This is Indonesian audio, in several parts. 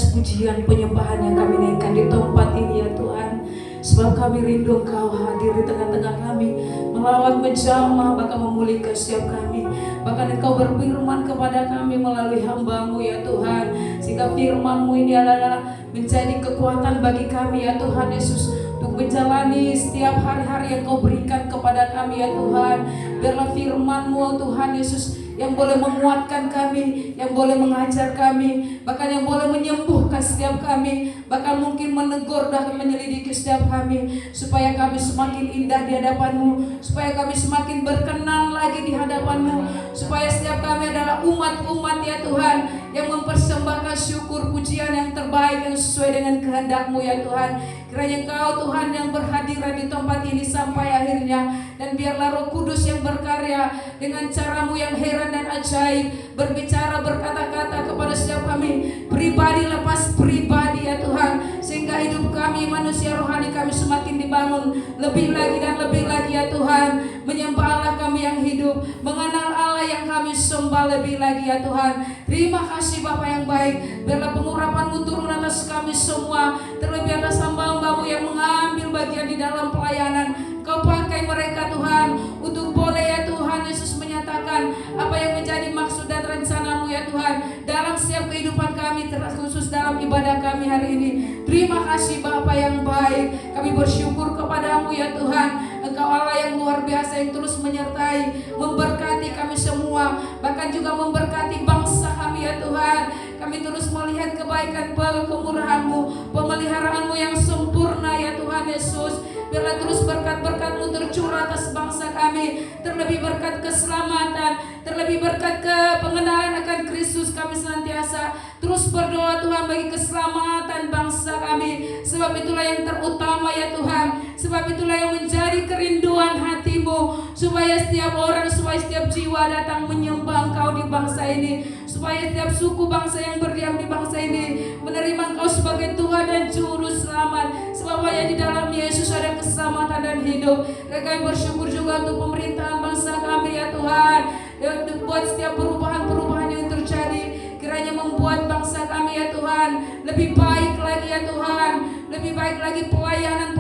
atas pujian penyembahan yang kami naikkan di tempat ini ya Tuhan. Sebab kami rindu Engkau hadir di tengah-tengah kami, melawat, menjamah, bahkan memulihkan setiap kami. Bahkan Engkau berfirman kepada kami melalui hamba-Mu ya Tuhan, sehingga firman-Mu ini adalah menjadi kekuatan bagi kami ya Tuhan Yesus, untuk menjalani setiap hari-hari yang Kau berikan kepada kami ya Tuhan. Biarlah firman-Mu Tuhan Yesus yang boleh menguatkan kami, yang boleh mengajar kami, bahkan yang boleh menyembuhkan setiap kami, bahkan mungkin menegur dan menyelidiki setiap kami, supaya kami semakin indah di hadapan-Mu, supaya kami semakin berkenan lagi di hadapan-Mu, supaya setiap kami adalah umat-umat ya Tuhan, yang mempersembahkan syukur pujian yang terbaik yang sesuai dengan kehendak-Mu ya Tuhan. Kiranya Engkau Tuhan yang berhadiran di tempat ini sampai akhirnya, dan biarlah Roh Kudus yang berkarya dengan cara-Mu yang heran dan ajaib, berbicara, berkata-kata kepada setiap kami, pribadi lepas pribadi ya Tuhan, sehingga hidup kami manusia rohani kami semakin dibangun lebih lagi dan lebih lagi ya Tuhan. Menyembah Allah kami yang hidup, mengenal Allah yang kami sembah lebih lagi ya Tuhan. Terima kasih Bapa yang baik, biarlah pengurapan-Mu turun atas kami semua, terlebih atas hamba-Mu yang mengambil bagian di dalam pelayanan. Kau pakai mereka Tuhan, untuk boleh ya Tuhan Yesus menyatakan apa yang menjadi maksud dan rencana-Mu ya Tuhan dalam setiap kehidupan kami, terkhusus dalam ibadah kami hari ini. Terima kasih Bapa yang baik, kami bersyukur kepada-Mu ya Tuhan. Engkau Allah yang luar biasa, yang terus menyertai, memberkati kami semua, bahkan juga memberkati bangsa kami ya Tuhan. Kami terus melihat kebaikan, kemurahan-Mu, pemeliharaan-Mu yang sempurna ya Tuhan Yesus. Biarlah terus berkat-berkat-Mu tercurah atas bangsa kami, terlebih berkat keselamatan, terlebih berkat pengenalan akan Kristus. Kami senantiasa terus berdoa Tuhan bagi keselamatan bangsa kami, sebab itulah yang terutama ya Tuhan. Sebab itulah yang menjadi kerinduan hati-Mu, supaya setiap orang, supaya setiap jiwa datang menyembah Engkau di bangsa ini, supaya setiap suku bangsa yang berdiam di bangsa ini menerima Engkau sebagai Tuhan dan Juru Selamat. Sebab hanya di dalam Yesus ada keselamatan dan hidup. Dan kami bersyukur juga untuk pemerintahan bangsa kami ya Tuhan, yang buat setiap perubahan-perubahan yang terjadi, kiranya membuat bangsa kami ya Tuhan lebih baik lagi ya Tuhan, lebih baik lagi pelayanan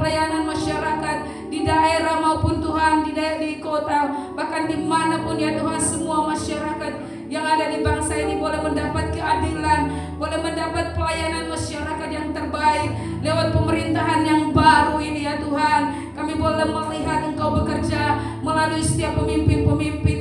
masyarakat di daerah maupun Tuhan di kota, bahkan dimanapun ya Tuhan, semua masyarakat yang ada di bangsa ini boleh mendapat keadilan, boleh mendapat pelayanan masyarakat yang terbaik lewat pemerintahan yang baru ini ya Tuhan. Kami boleh melihat Engkau bekerja melalui setiap pemimpin-pemimpin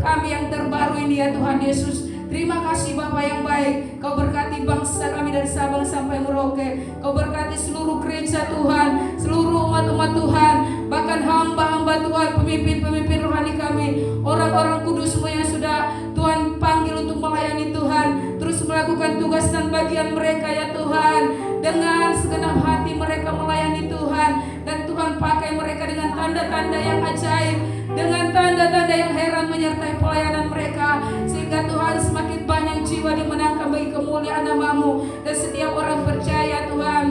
kami yang terbaru ini ya Tuhan Yesus. Terima kasih Bapa yang baik, Kau berkati bangsa kami dari Sabang sampai Merauke. Kau berkati seluruh gereja Tuhan, seluruh umat-umat Tuhan, bahkan hamba-hamba Tuhan, pemimpin-pemimpin rohani kami, orang-orang kudus-Mu yang sudah Tuhan panggil untuk melayani Tuhan, terus melakukan tugas dan bagian mereka ya Tuhan, dengan segenap hati mereka melayani Tuhan. Dan Tuhan pakai mereka dengan tanda-tanda yang ajaib, dengan tanda-tanda yang heran menyertai pelayanan mereka, sehingga Tuhan semakin banyak jiwa dimenangkan bagi kemuliaan nama-Mu. Dan setiap orang percaya Tuhan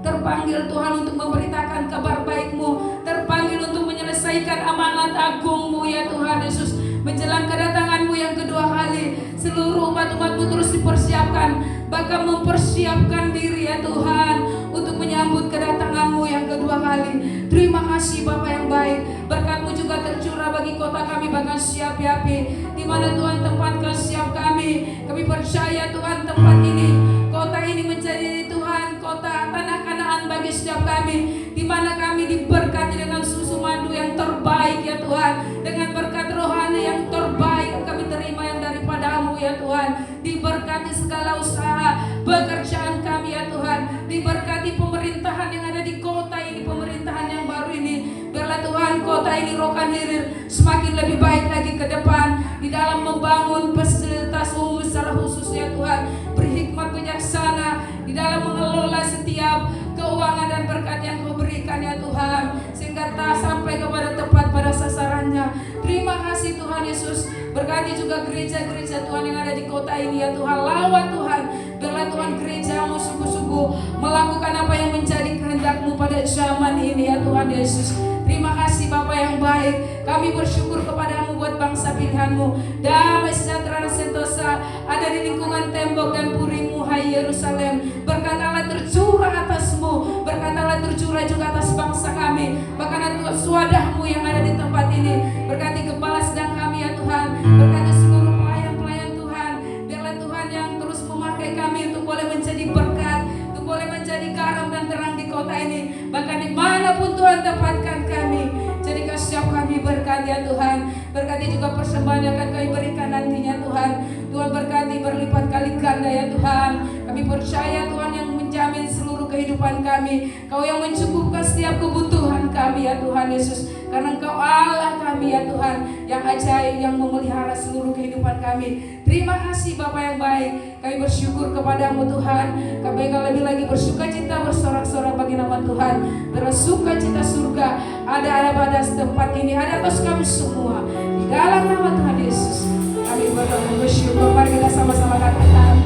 terpanggil Tuhan untuk memberitakan kabar baik-Mu, terpanggil untuk menyelesaikan amanat agung-Mu ya Tuhan Yesus. Menjelang kedatangan-Mu yang kedua kali, seluruh umat-umat-Mu terus dipersiapkan, bahkan mempersiapkan diri ya Tuhan untuk menyambut kedatangan-Mu yang kedua kali. Terima kasih Bapa yang baik, berkat-Mu juga tercurah bagi kota kami, bahkan Siapi-api, di mana Tuhan tempatkan setiap kami. Kami percaya Tuhan tempat ini, kota ini menjadi Tuhan kota tanah Kanaan bagi setiap kami, di mana kami diberkati dengan susu madu yang terbaik ya Tuhan, dengan berkat rohani yang terbaik kami terima yang daripada-Mu ya Tuhan. Diberkati segala usaha pekerjaan kami ya Tuhan, diberkati pemerintahan yang ada di kota ini, pemerintahan yang baru ini. Biarlah Tuhan kota ini Rokan Hilir semakin lebih baik lagi ke depan di dalam membangun fasilitas umum secara khusus ya Tuhan. Beri hikmat bijaksana di dalam mengelola setiap keuangan dan berkat yang Kau berikan ya Tuhan, sehingga tak sampai kepada tepat pada sasarannya. Terima kasih Tuhan Yesus. Berkati juga gereja-gereja Tuhan yang ada di kota ini ya Tuhan. Lawat Tuhan, biarlah Tuhan gereja-Mu sungguh-sungguh melakukan apa yang menjadi kehendak-Mu pada zaman ini ya Tuhan Yesus. Terima kasih Bapa yang baik, kami bersyukur kepada-Mu buat buat bangsa pilihan-Mu. Damai sejahtera dan sentosa ada di lingkungan tembok dan puri-Mu, hai Yerusalem. Berkat Allah tercurah atas-Mu, berkat Allah tercurah juga atas bangsa kami. Bahkan Tuhan suadah-Mu yang ada di tempat ini. Berkati gembala sedang kami ya Tuhan, berkati seluruh pelayan-pelayan Tuhan. Biarlah Tuhan yang terus memakai kami untuk boleh menjadi berkat, untuk boleh menjadi garam dan terang di kota ini. Bahkan dimanapun Tuhan tempatkan kami, jadikan setiap kami berkat ya Tuhan. Berkati juga persembahan yang akan kami berikan nantinya Tuhan. Tuhan berkati berlipat kali ganda ya Tuhan. Kami percaya Tuhan yang menjamin seluruh kehidupan kami. Kau yang mencukupkan setiap kebutuhan kami ya Tuhan Yesus. Karena Engkau Allah kami ya Tuhan, yang ajaib, yang memelihara seluruh kehidupan kami. Terima kasih Bapa yang baik. Kami bersyukur kepadamu Tuhan. Kami lebih lagi bersuka cita bersorak-sorak bagi nama Tuhan. Bersuka cita surga ada pada tempat ini, ada atas kami semua. Di dalam nama Tuhan Yesus kami bersyukur. Mari kita sama-sama katakan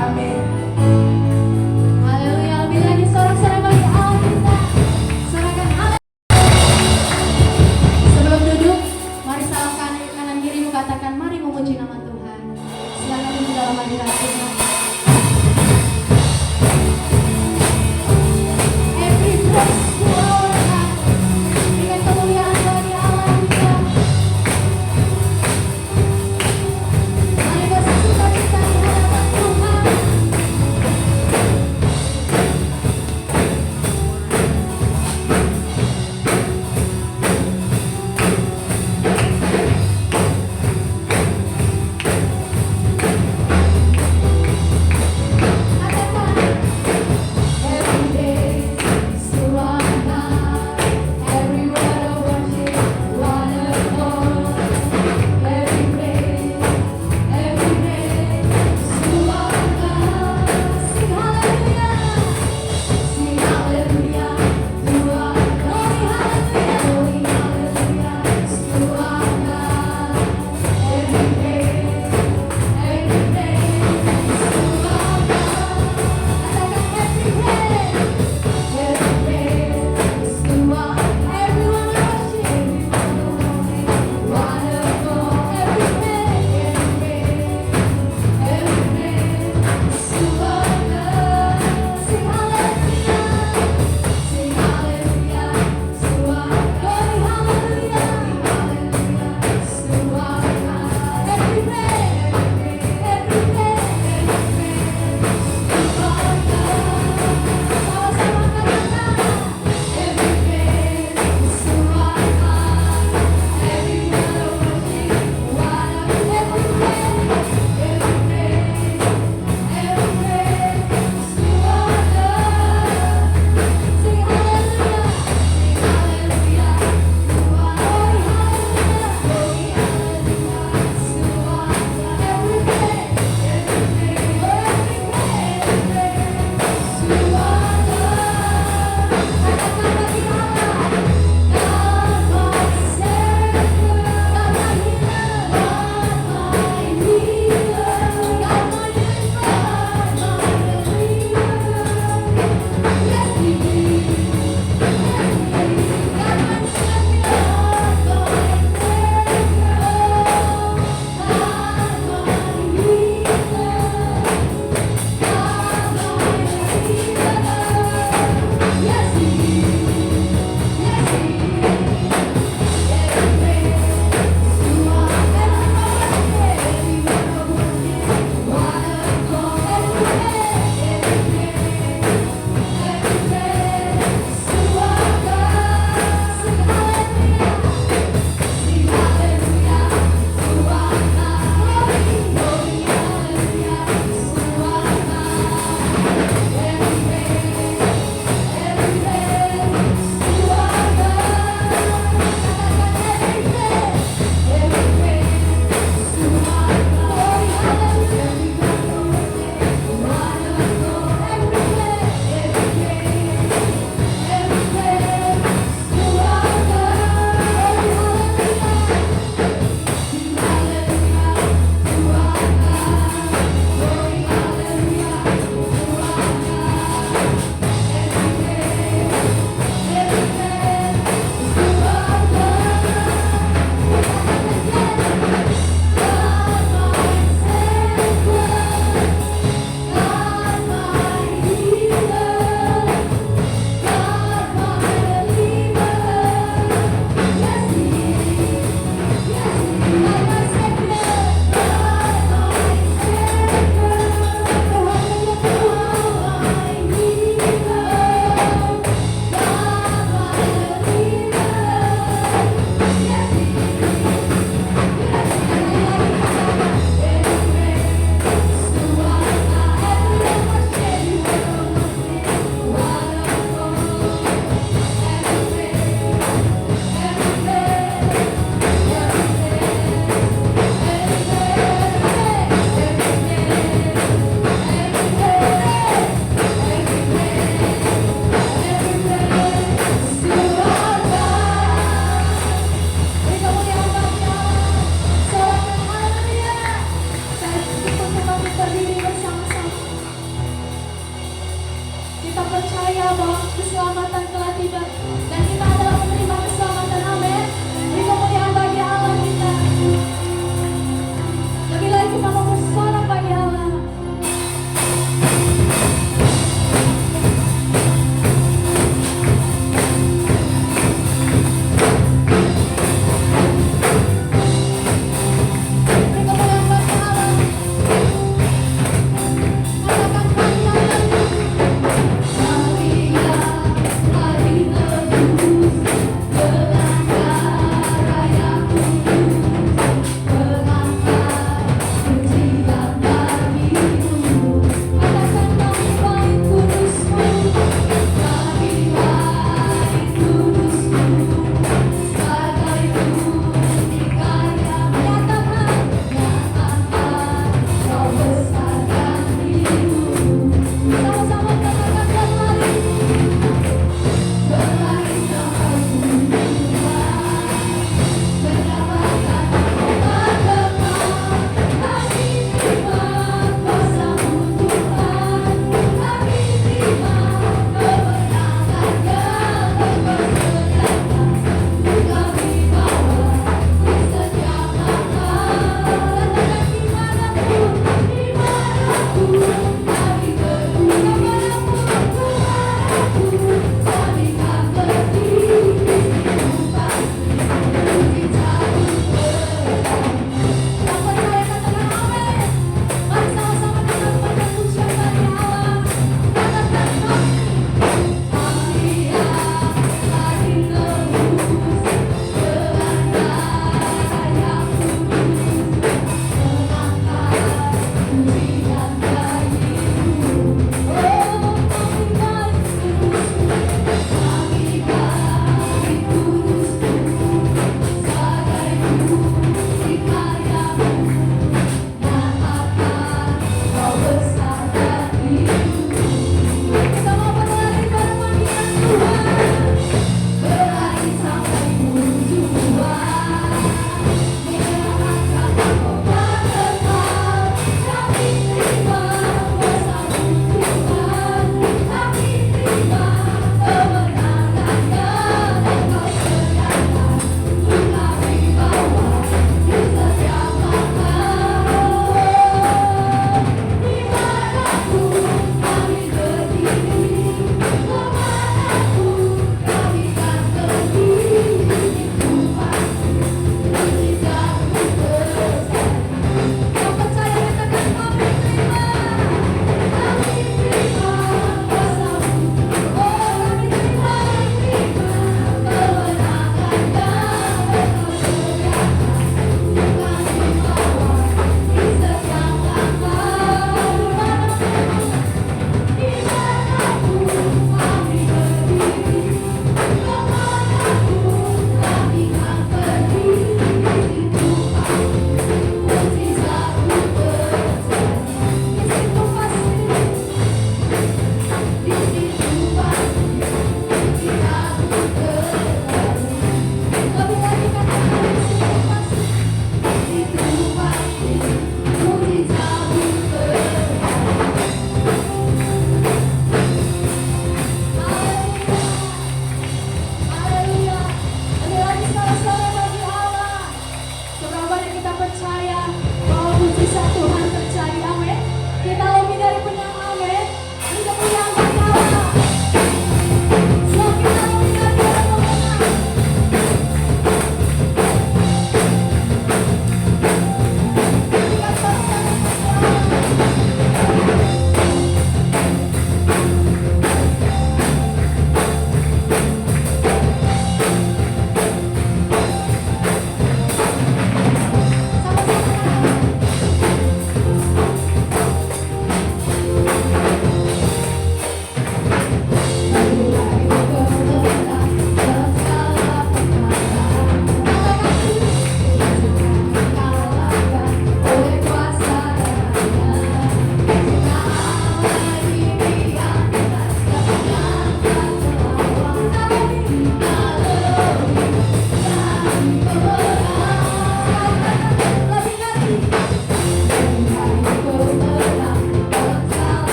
amin. Haleluya. Lebih lagi sorak-sorak bagi Allah kita. Sorakan Allah. Sebelum duduk, mari salahkan kanan kirimu, katakan mari memuji nama Tuhan. Silakan duduk dalam hadirat Tuhan. Every praise to our God. Berikan kemuliaan bagi Allah kita. Mari bersuka cita di hadapan Tuhan.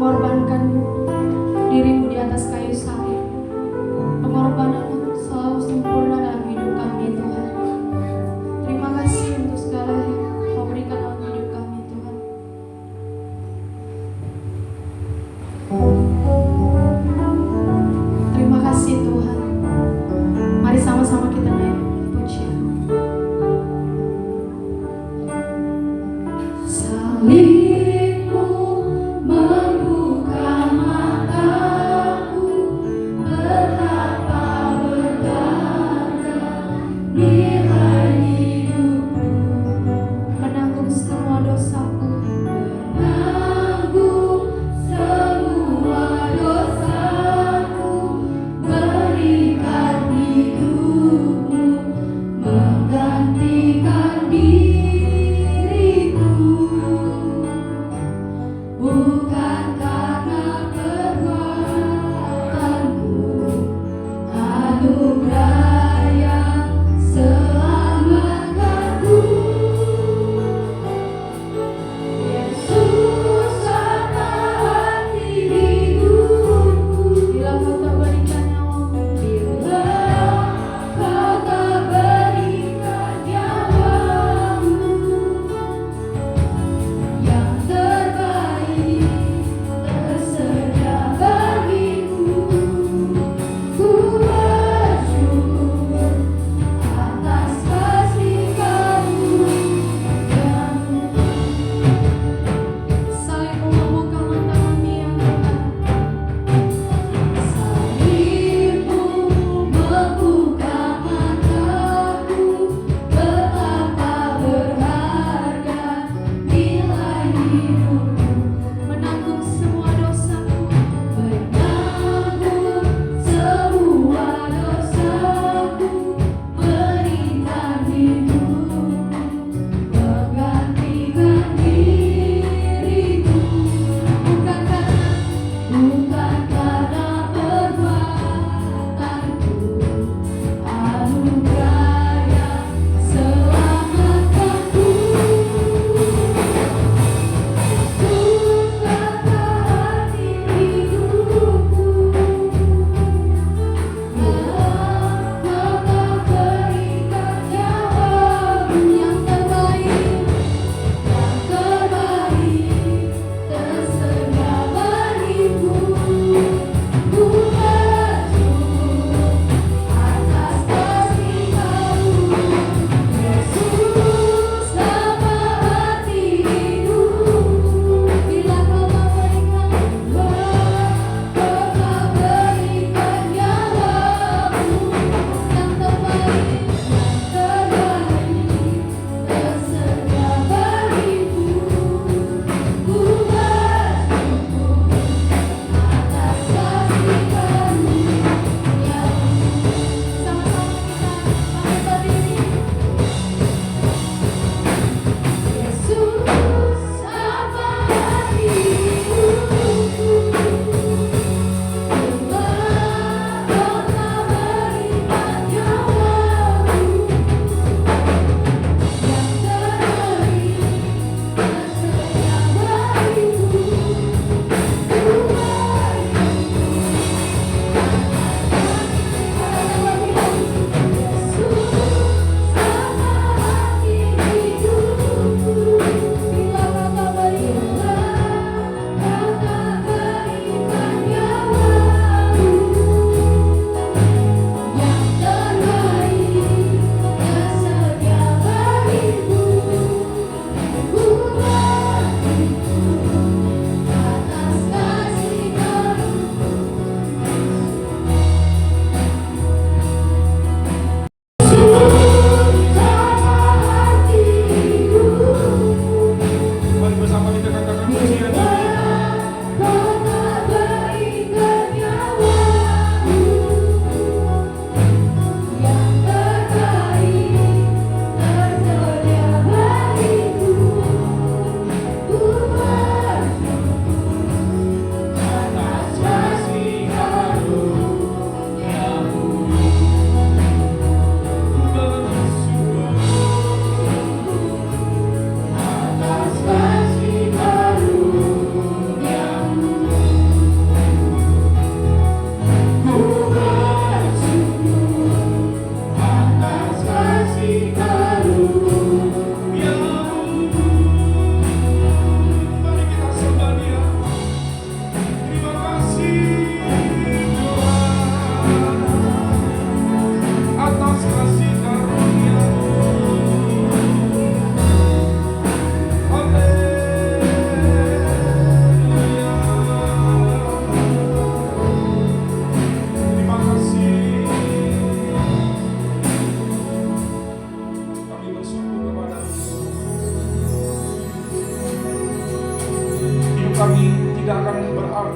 mengorbankan dirimu di atas kayu salib. Pengorbananmu selalu sempurna dalam hidup kami Tuhan. Terima kasih untuk segala yang Kau berikan dalam hidup kami Tuhan. Terima kasih Tuhan. Mari sama-sama kita naik pujian. Salibmu membuka mataku, betapa berharga nilai hidupku, menanggung semua dosaku, menanggung semua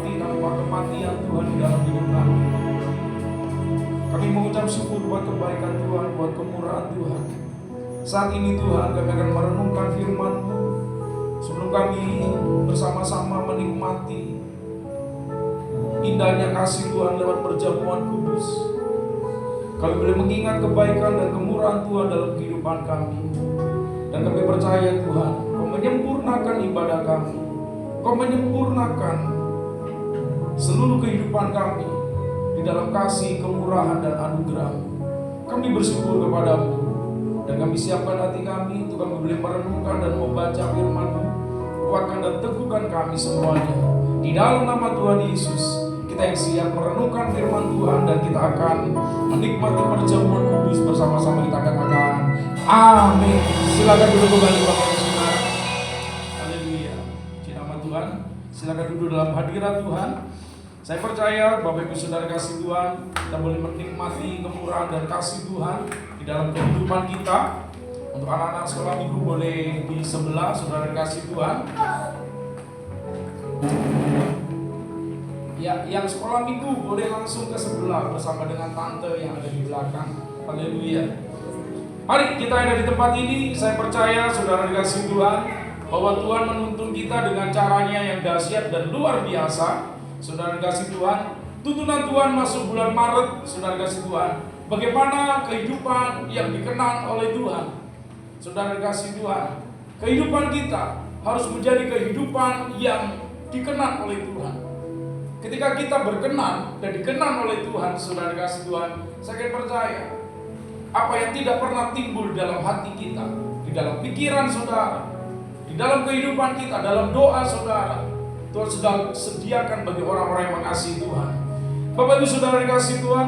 mati tanpa kematian Tuhan di dalam hidup kami. Kami mengucap syukur buat kebaikan Tuhan, buat kemurahan Tuhan. Saat ini Tuhan kami akan merenungkan firman-Mu. Sebelum kami bersama-sama menikmati indahnya kasih Tuhan lewat perjamuan kudus, kami boleh mengingat kebaikan dan kemurahan Tuhan dalam kehidupan kami. Dan kami percaya Tuhan, Kau menyempurnakan ibadah kami, Kau menyempurnakan seluruh kehidupan kami di dalam kasih, kemurahan, dan anugerah. Kami bersyukur kepada-Mu, dan kami siapkan hati kami untuk kami boleh merenungkan dan membaca firman-Mu. Kuatkan dan teguhkan kami semuanya. Di dalam nama Tuhan Yesus, kita yang siap merenungkan firman Tuhan, dan kita akan menikmati perjamuan kudus bersama-sama. Kita katakan amin. Silakan duduk kembali Bapak Ibu Saudara. Haleluya. Di nama Tuhan, silakan duduk dalam hadirat Tuhan. Saya percaya Bapak Ibu Saudara kasih Tuhan, kita boleh menikmati kemurahan dan kasih Tuhan di dalam kehidupan kita. Untuk anak-anak sekolah minggu boleh di sebelah, Saudara kasih Tuhan. Ya, yang sekolah minggu boleh langsung ke sebelah bersama dengan tante yang ada di belakang. Haleluya. Mari kita ada di tempat ini. Saya percaya Saudara dikasih Tuhan, bahwa Tuhan menuntun kita dengan caranya yang dahsyat dan luar biasa. Saudara dikasih Tuhan, tuntunan Tuhan masuk bulan Maret. Saudara dikasih Tuhan, bagaimana kehidupan yang dikenal oleh Tuhan. Saudara dikasih Tuhan, kehidupan kita harus menjadi kehidupan yang dikenal oleh Tuhan. Ketika kita berkenan dan dikenal oleh Tuhan, Saudara dikasih Tuhan, saya percaya apa yang tidak pernah timbul dalam hati kita, di dalam pikiran saudara, di dalam kehidupan kita, dalam doa saudara, Tuhan sudah sediakan bagi orang-orang yang mengasihi Tuhan. Bapak Ibu Saudara dikasih Tuhan,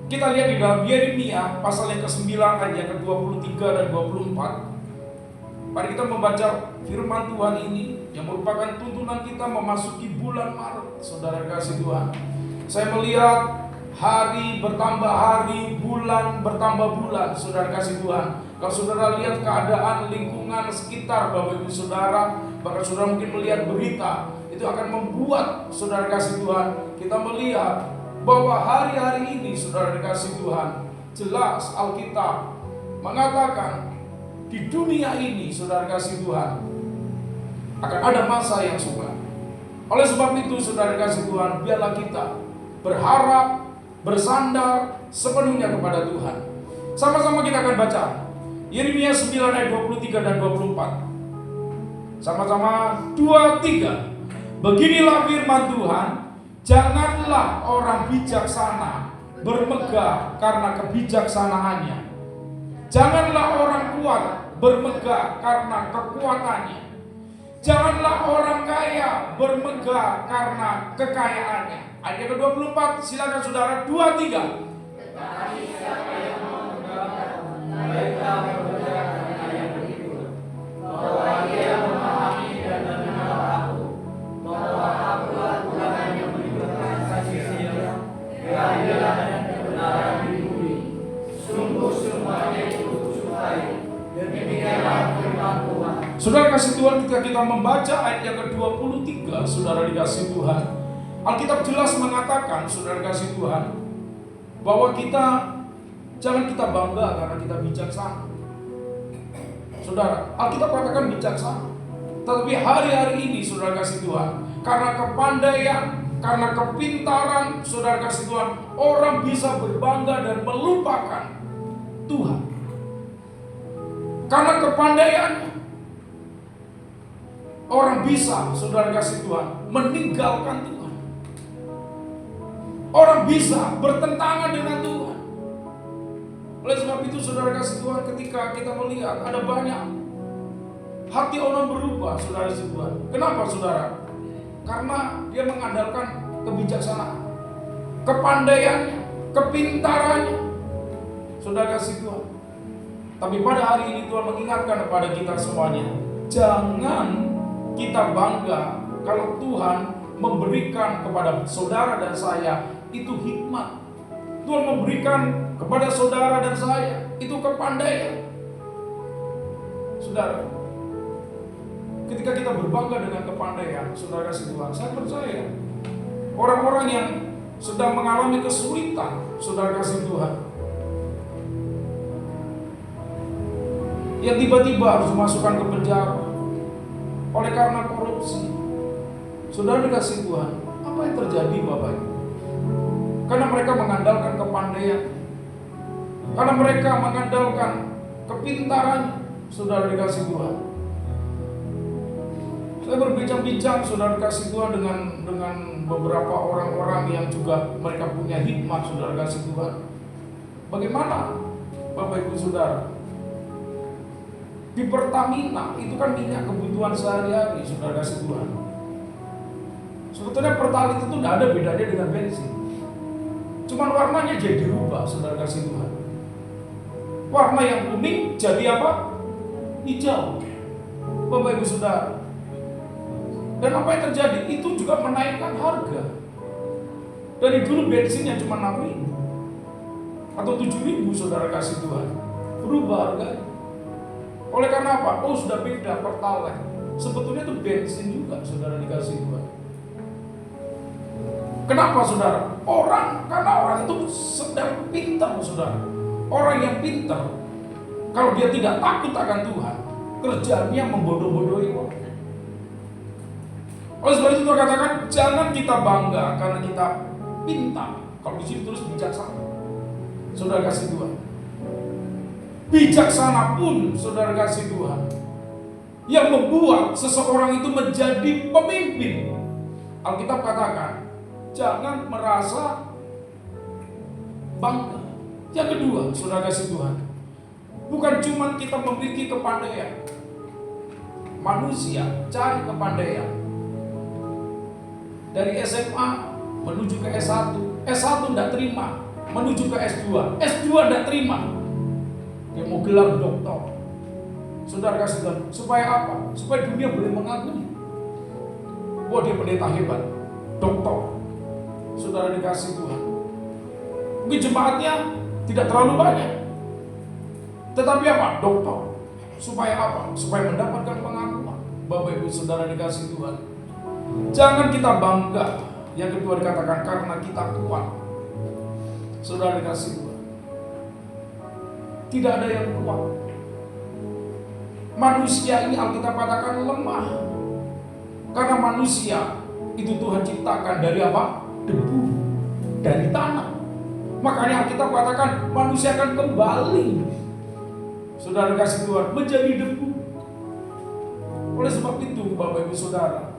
kita lihat di dalam Yeremia pasal yang ke-9 ayat yang ke-23 dan 24. Mari kita membaca firman Tuhan ini yang merupakan tuntunan kita memasuki bulan Maret. Saudara kasih Tuhan, saya melihat hari bertambah hari, bulan bertambah bulan. Saudara kasih Tuhan, kalau saudara lihat keadaan lingkungan sekitar Bapak Ibu Saudara, bahkan saudara mungkin melihat berita, itu akan membuat saudara kasih Tuhan, kita melihat bahwa hari-hari ini saudara dikasih Tuhan, jelas Alkitab mengatakan di dunia ini saudara kasih Tuhan akan ada masa yang suka. Oleh sebab itu saudara kasih Tuhan, biarlah kita berharap, bersandar sepenuhnya kepada Tuhan. Sama-sama kita akan baca Yeremia 9 ayat 23 dan 24. Sama-sama 2-3. Beginilah firman Tuhan, janganlah orang bijaksana bermegah karena kebijaksanaannya. Janganlah orang kuat bermegah karena kekuatannya. Janganlah orang kaya bermegah karena kekayaannya. Ayat yang ke-24, silakan saudara, 2-3. Tetapi siapa yang mau megah, mereka bermegah karena yang berikut, bahwa ia memahami dan mengenal aku, bahwa akulah Tuhan yang menunjukkan kasih setia, keadilan dan kebenaran di bumi. Sungguh semuanya itu kusukai. Demikianlah firman Tuhan. Saudara kasih Tuhan, ketika kita membaca ayat yang ke-23, saudara dikasih Tuhan, Alkitab jelas mengatakan, saudara kasih Tuhan, bahwa jangan kita bangga karena kita bijaksana. Saudara, Alkitab katakan bijaksana. Tetapi hari-hari ini saudara kasih Tuhan, karena kepandaian, karena kepintaran, saudara kasih Tuhan, orang bisa berbangga dan melupakan Tuhan. Karena kepandaiannya, orang bisa, saudara kasih Tuhan, meninggalkan Tuhan. Orang bisa bertentangan dengan Tuhan. Oleh sebab itu saudara kasih Tuhan, ketika kita melihat ada banyak hati orang berubah, saudara kasih Tuhan. Kenapa saudara? Karena dia mengandalkan kebijaksanaan, kepandaiannya, kepintarannya, saudara kasih Tuhan. Tapi pada hari ini Tuhan mengingatkan kepada kita semuanya, jangan kita bangga kalau Tuhan memberikan kepada saudara dan saya itu hikmat. Tuhan memberikan kepada saudara dan saya itu kepandaian. Saudara, ketika kita berbangga dengan kepandaian, saudara kasih Tuhan, saya percaya orang-orang yang sedang mengalami kesulitan, saudara kasih Tuhan, yang tiba-tiba harus dimasukkan ke penjara oleh karena korupsi, saudara dikasih Tuhan, apa yang terjadi Bapak Ibu? Karena mereka mengandalkan kepandaian, karena mereka mengandalkan kepintaran, saudara dikasih Tuhan. Saya berbincang-bincang, saudara dikasih Tuhan, dengan beberapa orang-orang yang juga mereka punya hikmat, saudara kasih Tuhan. Bagaimana Bapak Ibu Saudara? Di Pertamina itu kan minyak kebutuhan sehari-hari, saudara kasih Tuhan. Sebetulnya Pertalite itu tidak ada bedanya dengan bensin. Cuman warnanya jadi dirubah, saudara kasih Tuhan. Warna yang kuning jadi apa? Hijau. Bapak Ibu Saudara. Dan apa yang terjadi? Itu juga menaikkan harga. Dari dulu bensinnya cuma 6.000 atau 7.000, saudara kasih Tuhan. Berubah harganya. Oleh karena apa? Oh, sudah beda Pertalite. Sebetulnya itu bensin juga, saudara dikasih Tuhan. Kenapa saudara? Karena orang itu sedang pintar, saudara. Orang yang pintar, kalau dia tidak takut akan Tuhan, kerjanya membodoh-bodohi orang. Oleh sebab itu Tuhan katakan, jangan kita bangga karena kita pintar. Kalau di sini terus bijaksana, saudara kasih Tuhan. Bijaksana pun, saudara kasih Tuhan, yang membuat seseorang itu menjadi pemimpin. Alkitab katakan, jangan merasa bangga. Yang kedua, saudara kasih Tuhan, bukan cuma kita memiliki kepandaian. Manusia cari kepandaian dari SMA menuju ke S1, S1 tidak terima, menuju ke S2, S2 tidak terima, dia mau gelar doktor. Saudara kasih Tuhan, supaya apa? Supaya dunia boleh mengagumi, wah dia pendeta hebat, doktor. Saudara dikasih Tuhan, mungkin jemaatnya tidak terlalu banyak, tetapi apa? Doktor. Supaya apa? Supaya mendapatkan pengakuan. Bapak Ibu Saudara dikasih Tuhan, jangan kita bangga. Yang kedua dikatakan karena kita kuat. Saudara dikasih Tuhan, tidak ada yang kuat. Manusia ini Alkitab katakan lemah. Karena manusia itu Tuhan ciptakan dari apa? Debu, dari tanah. Makanya Alkitab katakan manusia akan kembali, saudara kasih Tuhan, menjadi debu. Oleh sebab itu Bapak Ibu Saudara,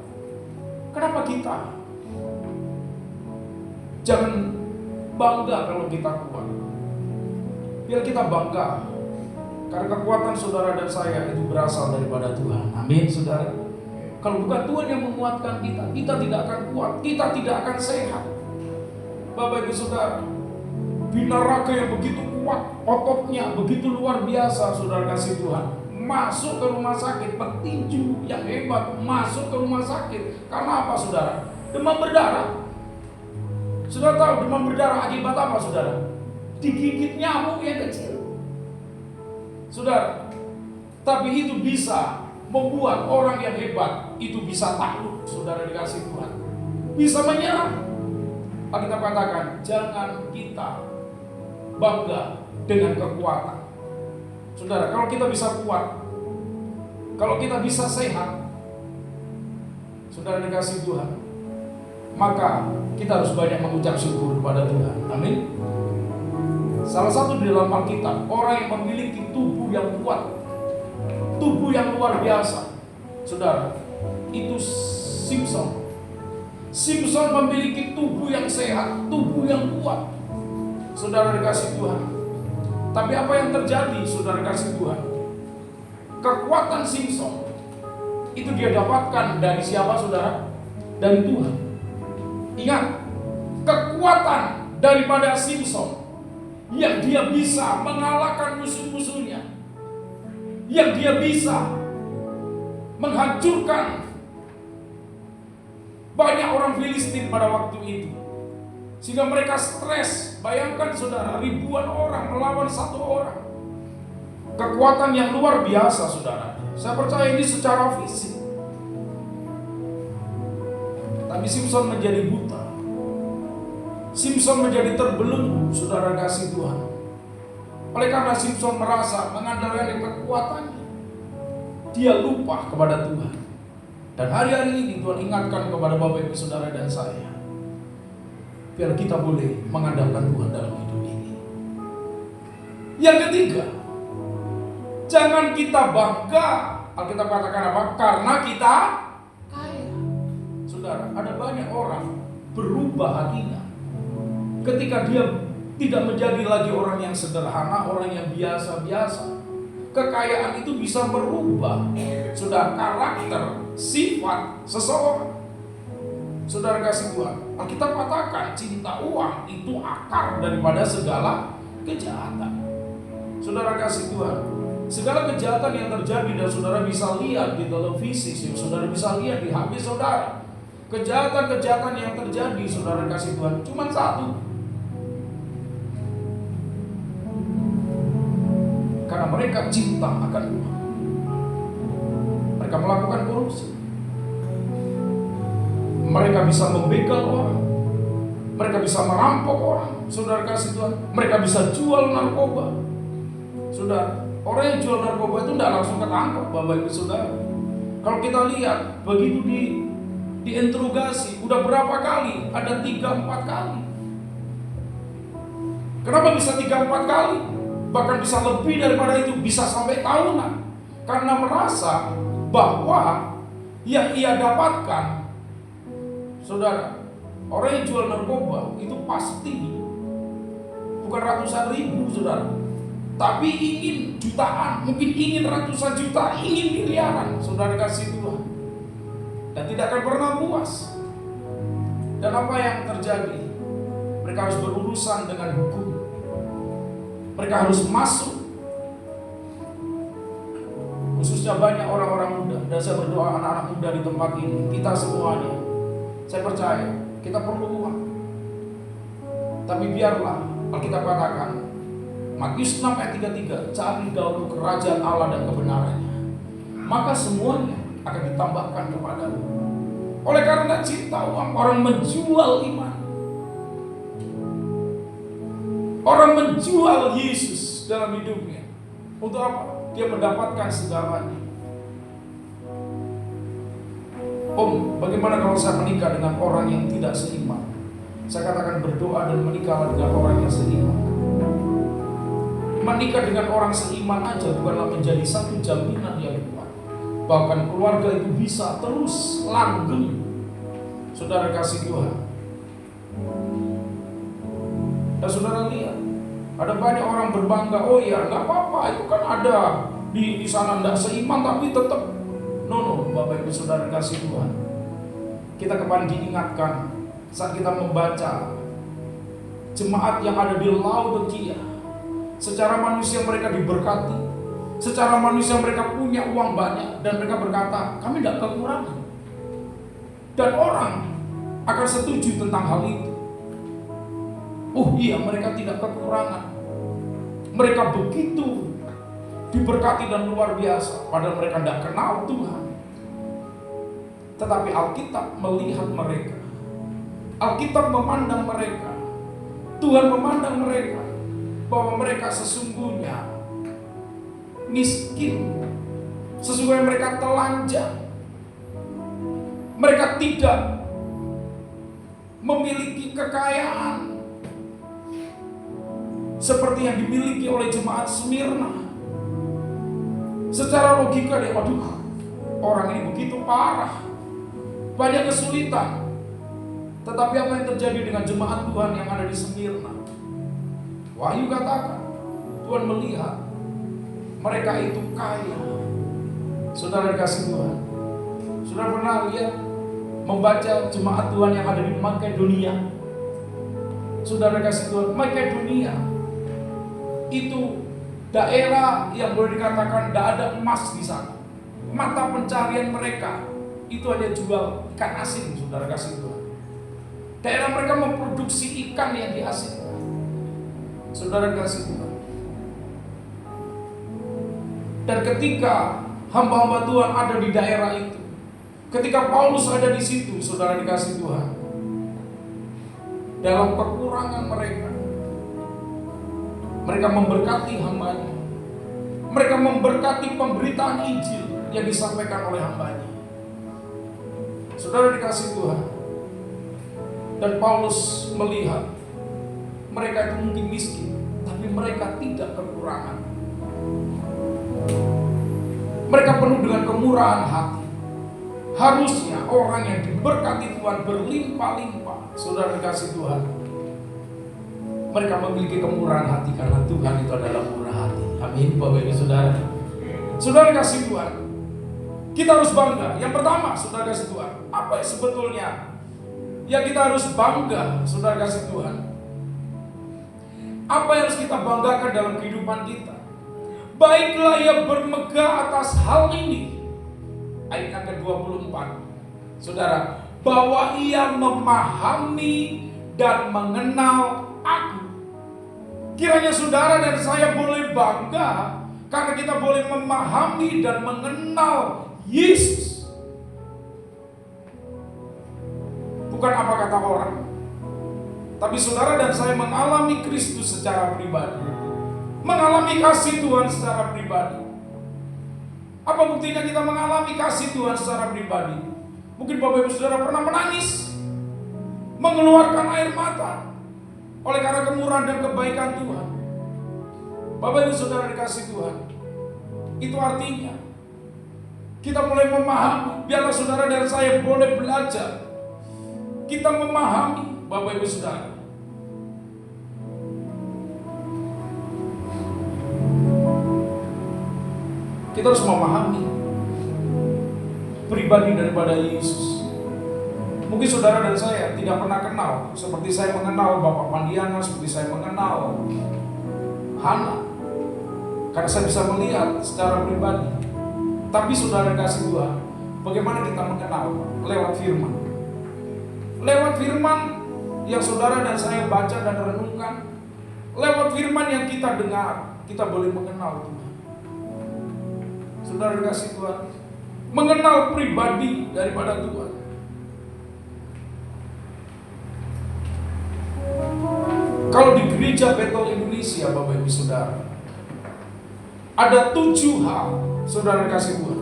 kenapa kita jangan bangga kalau kita kuat? Biar kita bangga, karena kekuatan saudara dan saya itu berasal daripada Tuhan. Amin saudara. Kalau bukan Tuhan yang menguatkan kita, kita tidak akan kuat, kita tidak akan sehat. Bapak Ibu Saudara, binaraga yang begitu kuat, ototnya begitu luar biasa, saudara kasih Tuhan, masuk ke rumah sakit. Petinju yang hebat masuk ke rumah sakit. Karena apa saudara? Demam berdarah. Saudara tahu demam berdarah akibat apa saudara? Digigit nyamuk yang kecil, saudara. Tapi itu bisa membuat orang yang hebat itu bisa takut, saudara dikasih Tuhan, bisa menyerah. Alkitab katakan jangan kita bangga dengan kekuatan. Saudara, kalau kita bisa kuat, kalau kita bisa sehat, saudara dikasih Tuhan, maka kita harus banyak mengucap syukur kepada Tuhan. Amin. Salah satu di dalam Alkitab, orang yang memiliki tubuh yang kuat, tubuh yang luar biasa, saudara, itu Simpson. Simpson memiliki tubuh yang sehat, tubuh yang kuat, saudara dikasih Tuhan. Tapi apa yang terjadi, saudara kasih Tuhan? Kekuatan Simpson itu dia dapatkan dari siapa, saudara? Dari Tuhan. Ingat, kekuatan daripada Simpson yang dia bisa mengalahkan musuh-musuhnya, yang dia bisa menghancurkan banyak orang Filistin pada waktu itu, sehingga mereka stres. Bayangkan saudara, ribuan orang melawan satu orang. Kekuatan yang luar biasa saudara. Saya percaya ini secara fisik, Tapi Simpson menjadi buta. Simpson menjadi terbelenggu, saudara kasih Tuhan. Oleh karena Simpson merasa mengandalkan kekuatannya, dia lupa kepada Tuhan. Dan hari-hari ini Tuhan ingatkan kepada Bapak Ibu Saudara dan saya, biar kita boleh mengandalkan Tuhan dalam hidup ini. Yang ketiga, jangan kita bangga. Alkitab katakan apa? Karena kita kaya. Saudara, ada banyak orang berubah hatinya ketika dia tidak menjadi lagi orang yang sederhana, orang yang biasa-biasa. Kekayaan itu bisa merubah, saudara, karakter, sifat seseorang. Saudara kasih Tuhan, Alkitab katakan cinta uang itu akar daripada segala kejahatan. Saudara kasih Tuhan, segala kejahatan yang terjadi dan saudara bisa lihat di televisi, saudara bisa lihat di HP saudara. Kejahatan-kejahatan yang terjadi, saudara kasih Tuhan, cuma satu. Karena mereka cinta akan uang. Mereka melakukan korupsi. Mereka bisa membegal orang. Mereka bisa merampok orang. Saudara kasih Tuhan, mereka bisa jual narkoba. Saudara, orang yang jual narkoba itu tidak langsung ketangkap, Bapak Ibu Saudara. Kalau kita lihat, begitu diinterogasi, udah berapa kali? Ada 3-4 kali. Kenapa bisa 3-4 kali? Bahkan bisa lebih daripada itu, bisa sampai tahunan. Karena merasa bahwa yang ia dapatkan, saudara, orang yang jual narkoba itu pasti bukan ratusan ribu, saudara, tapi ingin jutaan, mungkin ingin ratusan juta, ingin miliaran, saudara kasih Tuhan. Dan tidak akan pernah puas. Dan apa yang terjadi? Mereka harus berurusan dengan hukum. Mereka harus masuk. Khususnya banyak orang-orang muda. Dan saya berdoa anak-anak muda di tempat ini, kita semuanya, saya percaya kita perlu uang. Tapi biarlah Alkitab katakan, Matius 6 ayat 33, cari dahulu kerajaan Allah dan kebenarannya, maka semuanya akan ditambahkan kepadamu. Oleh karena cinta uang, orang menjual iman. Orang menjual Yesus dalam hidupnya. Untuk apa? Dia mendapatkan segalanya. Om, bagaimana kalau saya menikah dengan orang yang tidak seiman? Saya katakan berdoa dan menikahlah dengan orang yang seiman. Menikah dengan orang seiman aja bukanlah menjadi satu jaminan yang kuat. Bahkan keluarga itu bisa terus langgeng. Saudara kasih Tuhan. Dan saudara lihat, ada banyak orang berbangga, oh ya nggak apa-apa, itu kan ada di sana nggak seiman tapi tetap. No, Bapak Ibu Saudara kasih Tuhan. Kita kemarin diingatkan saat kita membaca jemaat yang ada di Laodikia. Secara manusia mereka diberkati, secara manusia mereka punya uang banyak, dan mereka berkata, kami tidak kekurangan. Dan orang akan setuju tentang hal itu. Oh iya, mereka tidak kekurangan. Mereka begitu diberkati dan luar biasa, padahal mereka tidak kenal Tuhan. Tetapi Alkitab melihat mereka. Alkitab memandang mereka. Tuhan memandang mereka bahwa mereka sesungguhnya miskin. Sesungguhnya mereka telanjang. Mereka tidak memiliki kekayaan seperti yang dimiliki oleh jemaat Smyrna. Secara logika dia, waduh, orang ini begitu parah, banyak kesulitan. Tetapi apa yang terjadi dengan jemaat Tuhan yang ada di Smyrna? Wahyu katakan, Tuhan melihat mereka itu kaya. Saudara dikasih Tuhan, saudara pernah lihat membaca jemaat Tuhan yang ada di Makedonia? Saudara dikasih Tuhan, Makedonia itu daerah yang boleh dikatakan tidak ada emas di sana. Mata pencarian mereka itu hanya jual ikan asin, saudara kasih Tuhan. Daerah mereka memproduksi ikan yang diasinkan. Saudara kasih Tuhan. Dan ketika hamba-hamba Tuhan ada di daerah itu, Ketika Paulus ada di situ, saudara dikasih Tuhan, dalam kekurangan mereka memberkati hambanya. Mereka memberkati pemberitaan Injil yang disampaikan oleh hambanya. Saudara dikasih Tuhan, dan Paulus melihat mereka itu mungkin miskin, tapi mereka tidak kekurangan. Mereka penuh dengan kemurahan hati. Harusnya orang yang diberkati Tuhan berlimpah-limpah. Saudara dikasih Tuhan, mereka memiliki kemurahan hati karena Tuhan itu adalah murah hati. Amin, Bapak Ibu Saudara. Saudara kasih Tuhan, kita harus bangga. Yang pertama, saudara kasih Tuhan, apa yang sebetulnya yang kita harus bangga, saudara kasih Tuhan? Apa yang harus kita banggakan dalam kehidupan kita? Baiklah ia bermegah atas hal ini. Ayat yang ke-24, saudara, bahwa ia memahami dan mengenal aku. Kiranya saudara dan saya boleh bangga karena kita boleh memahami dan mengenal Yesus. Bukan apa kata orang, tapi saudara dan saya mengalami Kristus secara pribadi, mengalami kasih Tuhan secara pribadi. Apa buktinya kita mengalami kasih Tuhan secara pribadi? Mungkin Bapak Ibu Saudara pernah menangis, mengeluarkan air mata oleh karena kemurahan dan kebaikan Tuhan. Bapak Ibu Saudara dikasih Tuhan, itu artinya kita mulai memahami. Biarlah saudara dan saya boleh belajar, kita memahami, Bapak Ibu Saudara. Kita harus memahami pribadi daripada Yesus. Mungkin saudara dan saya tidak pernah kenal, seperti saya mengenal Bapak Pandiana, seperti saya mengenal Hana, karena saya bisa melihat secara pribadi. Tapi saudara kasih Tuhan, bagaimana kita mengenal? Lewat firman. Lewat firman yang saudara dan saya baca dan renungkan, lewat firman yang kita dengar, kita boleh mengenal Tuhan. Saudara kasih Tuhan, mengenal pribadi daripada Tuhan. Kalau di gereja Betel Indonesia, Bapak Ibu Saudara, ada 7 hal, saudara kasih Tuhan.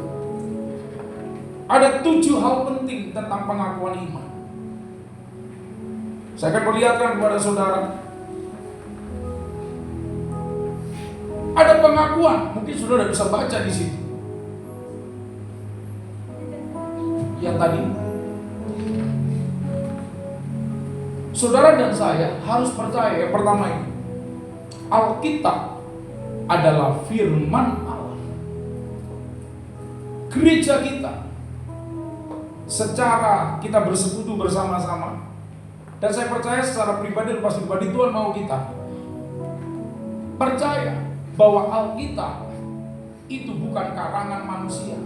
Ada 7 hal penting tentang pengakuan iman. Saya akan perlihatkan kepada saudara. Ada pengakuan, mungkin saudara bisa baca di situ. Yang tadi, saudara dan saya harus percaya yang pertama ini, Alkitab adalah firman Allah. Gereja kita, secara kita bersekutu bersama-sama, dan saya percaya secara pribadi, lepas pribadi Tuhan mau kita percaya bahwa Alkitab itu bukan karangan manusia,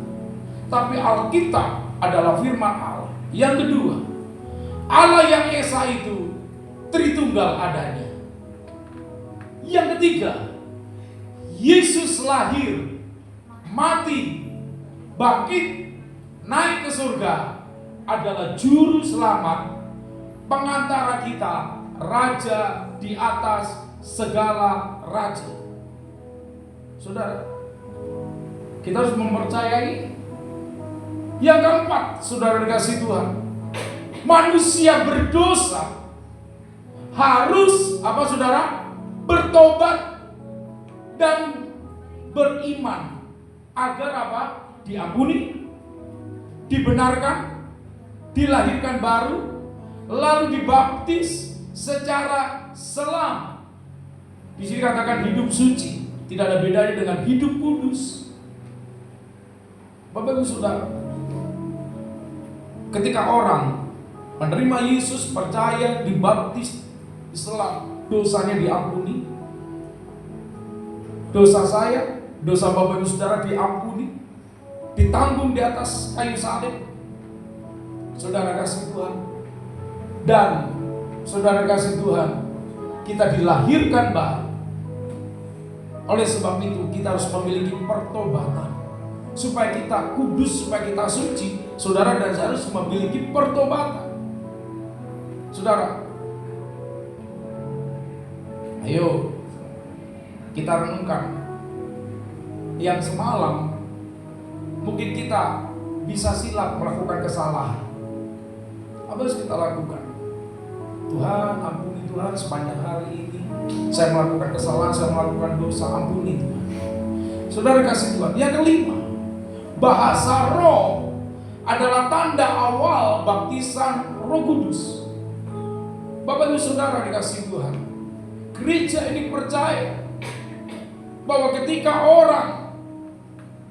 tapi Alkitab adalah firman Allah. Yang kedua, Allah yang Esa itu Tritunggal adanya. Yang ketiga, Yesus lahir, mati, bangkit, naik ke surga, adalah juru selamat, pengantara kita, raja di atas segala raja. Saudara, kita harus mempercayai. Yang keempat, saudara dikasih Tuhan, manusia berdosa harus apa saudara? Bertobat dan beriman agar apa? Diampuni, dibenarkan, dilahirkan baru, lalu dibaptis secara selam. Di sini katakan hidup suci, tidak ada bedanya dengan hidup kudus. Bapak Ibu Saudara, ketika orang menerima Yesus, percaya, dibaptis, selam, dosanya diampuni. Dosa saya, dosa Bapak Ibu Saudara diampuni, ditanggung di atas kayu salib. Saudara kasih Tuhan, dan saudara kasih Tuhan, kita dilahirkan baru. Oleh sebab itu kita harus memiliki pertobatan supaya kita kudus, supaya kita suci, saudara dan saya harus memiliki pertobatan. Saudara, ayo kita renungkan. Yang semalam mungkin kita bisa silap melakukan kesalahan. Apa harus kita lakukan? Tuhan, ampuni Tuhan, sepanjang hari ini saya melakukan kesalahan, saya melakukan dosa, ampuni Tuhan. Saudara kasih Tuhan. Yang kelima, bahasa roh adalah tanda awal baptisan Roh Kudus. Bapak Ibu Saudara dikasih Tuhan, gereja ini percaya bahwa ketika orang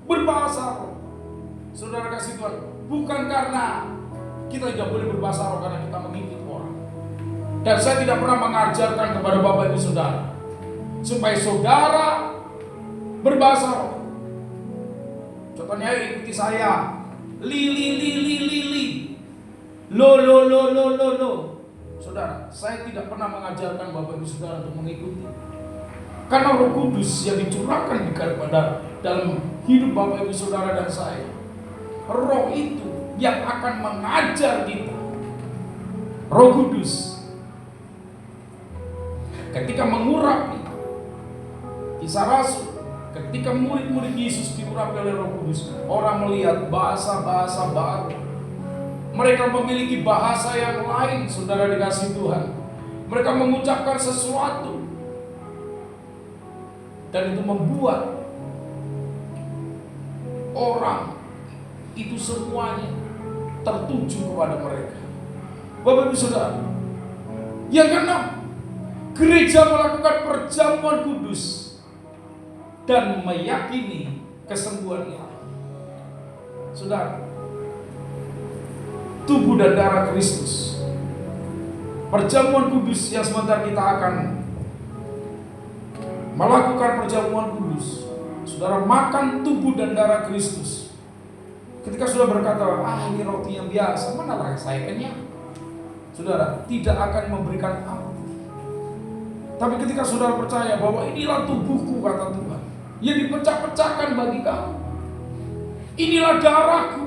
berbahasa roh, saudara kasih Tuhan, bukan karena kita tidak boleh berbahasa roh karena kita mengikuti orang. Dan saya tidak pernah mengajarkan kepada Bapak Ibu Saudara supaya saudara berbahasa roh. Contohnya ikuti saya. Li. Lo. Saudara, saya tidak pernah mengajarkan Bapak Ibu Saudara untuk mengikuti. Karena Roh Kudus yang dicurahkan kepada dalam hidup Bapak Ibu Saudara dan saya, Roh itu yang akan mengajar kita. Roh Kudus ketika mengurapi Kisah Rasul, ketika murid-murid Yesus diurapi oleh Roh Kudus, orang melihat bahasa-bahasa baru. Mereka memiliki bahasa yang lain, saudara dikasih Tuhan. Mereka mengucapkan sesuatu, dan itu membuat orang itu semuanya tertuju kepada mereka. Bapak Ibu Saudara, yang keenam, gereja melakukan perjamuan kudus dan meyakini kesembuhan itu. Saudara, tubuh dan darah Kristus, perjamuan kudus yang sebentar kita akan melakukan perjamuan kudus. Saudara makan tubuh dan darah Kristus. Ketika sudah berkata, ini roti yang biasa, mana lah saya kenyang. Saudara, tidak akan memberikan arti. Tapi ketika saudara percaya bahwa inilah tubuhku, kata Tuhan, yang dipecah-pecahkan bagi kamu. Inilah darahku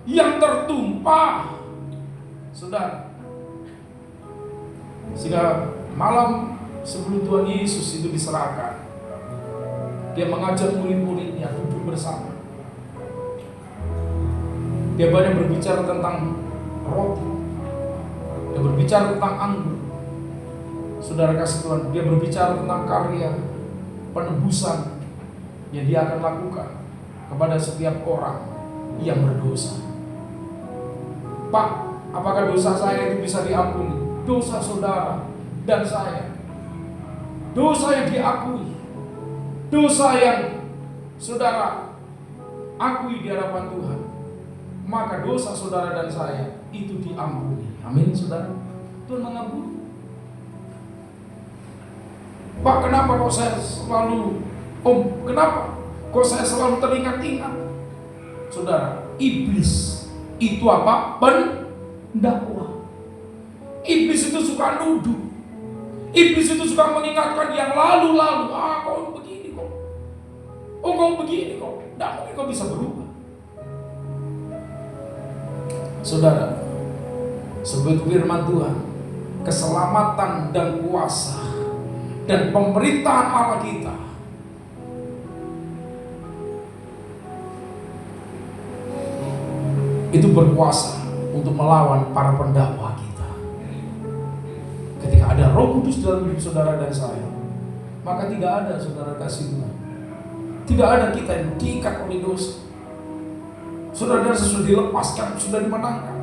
yang tertumpah. Saudara, sehingga malam sebelum Tuhan Yesus itu diserahkan, Dia mengajak murid-muridnya duduk bersama. Dia banyak berbicara tentang roti, Dia berbicara tentang anggur. Saudara kasih Tuhan, Dia berbicara tentang karya penebusan yang Dia akan lakukan kepada setiap orang yang berdosa. Pak, apakah dosa saya itu bisa diampuni? Dosa saudara dan saya, dosa yang diakui, dosa yang saudara akui di hadapan Tuhan, maka dosa saudara dan saya itu diampuni. Amin, saudara. Tuhan mengampuni. Pak, kenapa kok saya selalu kenapa kok saya selalu teringat-ingat? Saudara, iblis itu apa? Pendakwa. Iblis itu suka nuduh. Iblis itu suka mengingatkan yang lalu-lalu. Kau begini kok. Kau begini kok. Tidak mungkin kau bisa berubah. Saudara, sebut firman Tuhan, keselamatan dan kuasa dan pemerintahan Allah kita itu berkuasa untuk melawan para pendakwa kita. Ketika ada Roh Kudus dalam hidup saudara dan saya, maka tidak ada, saudara kasih Tuhan, tidak ada kita yang diikat oleh dosa. Saudara dan saya sudah dilepaskan, sudah dimenangkan.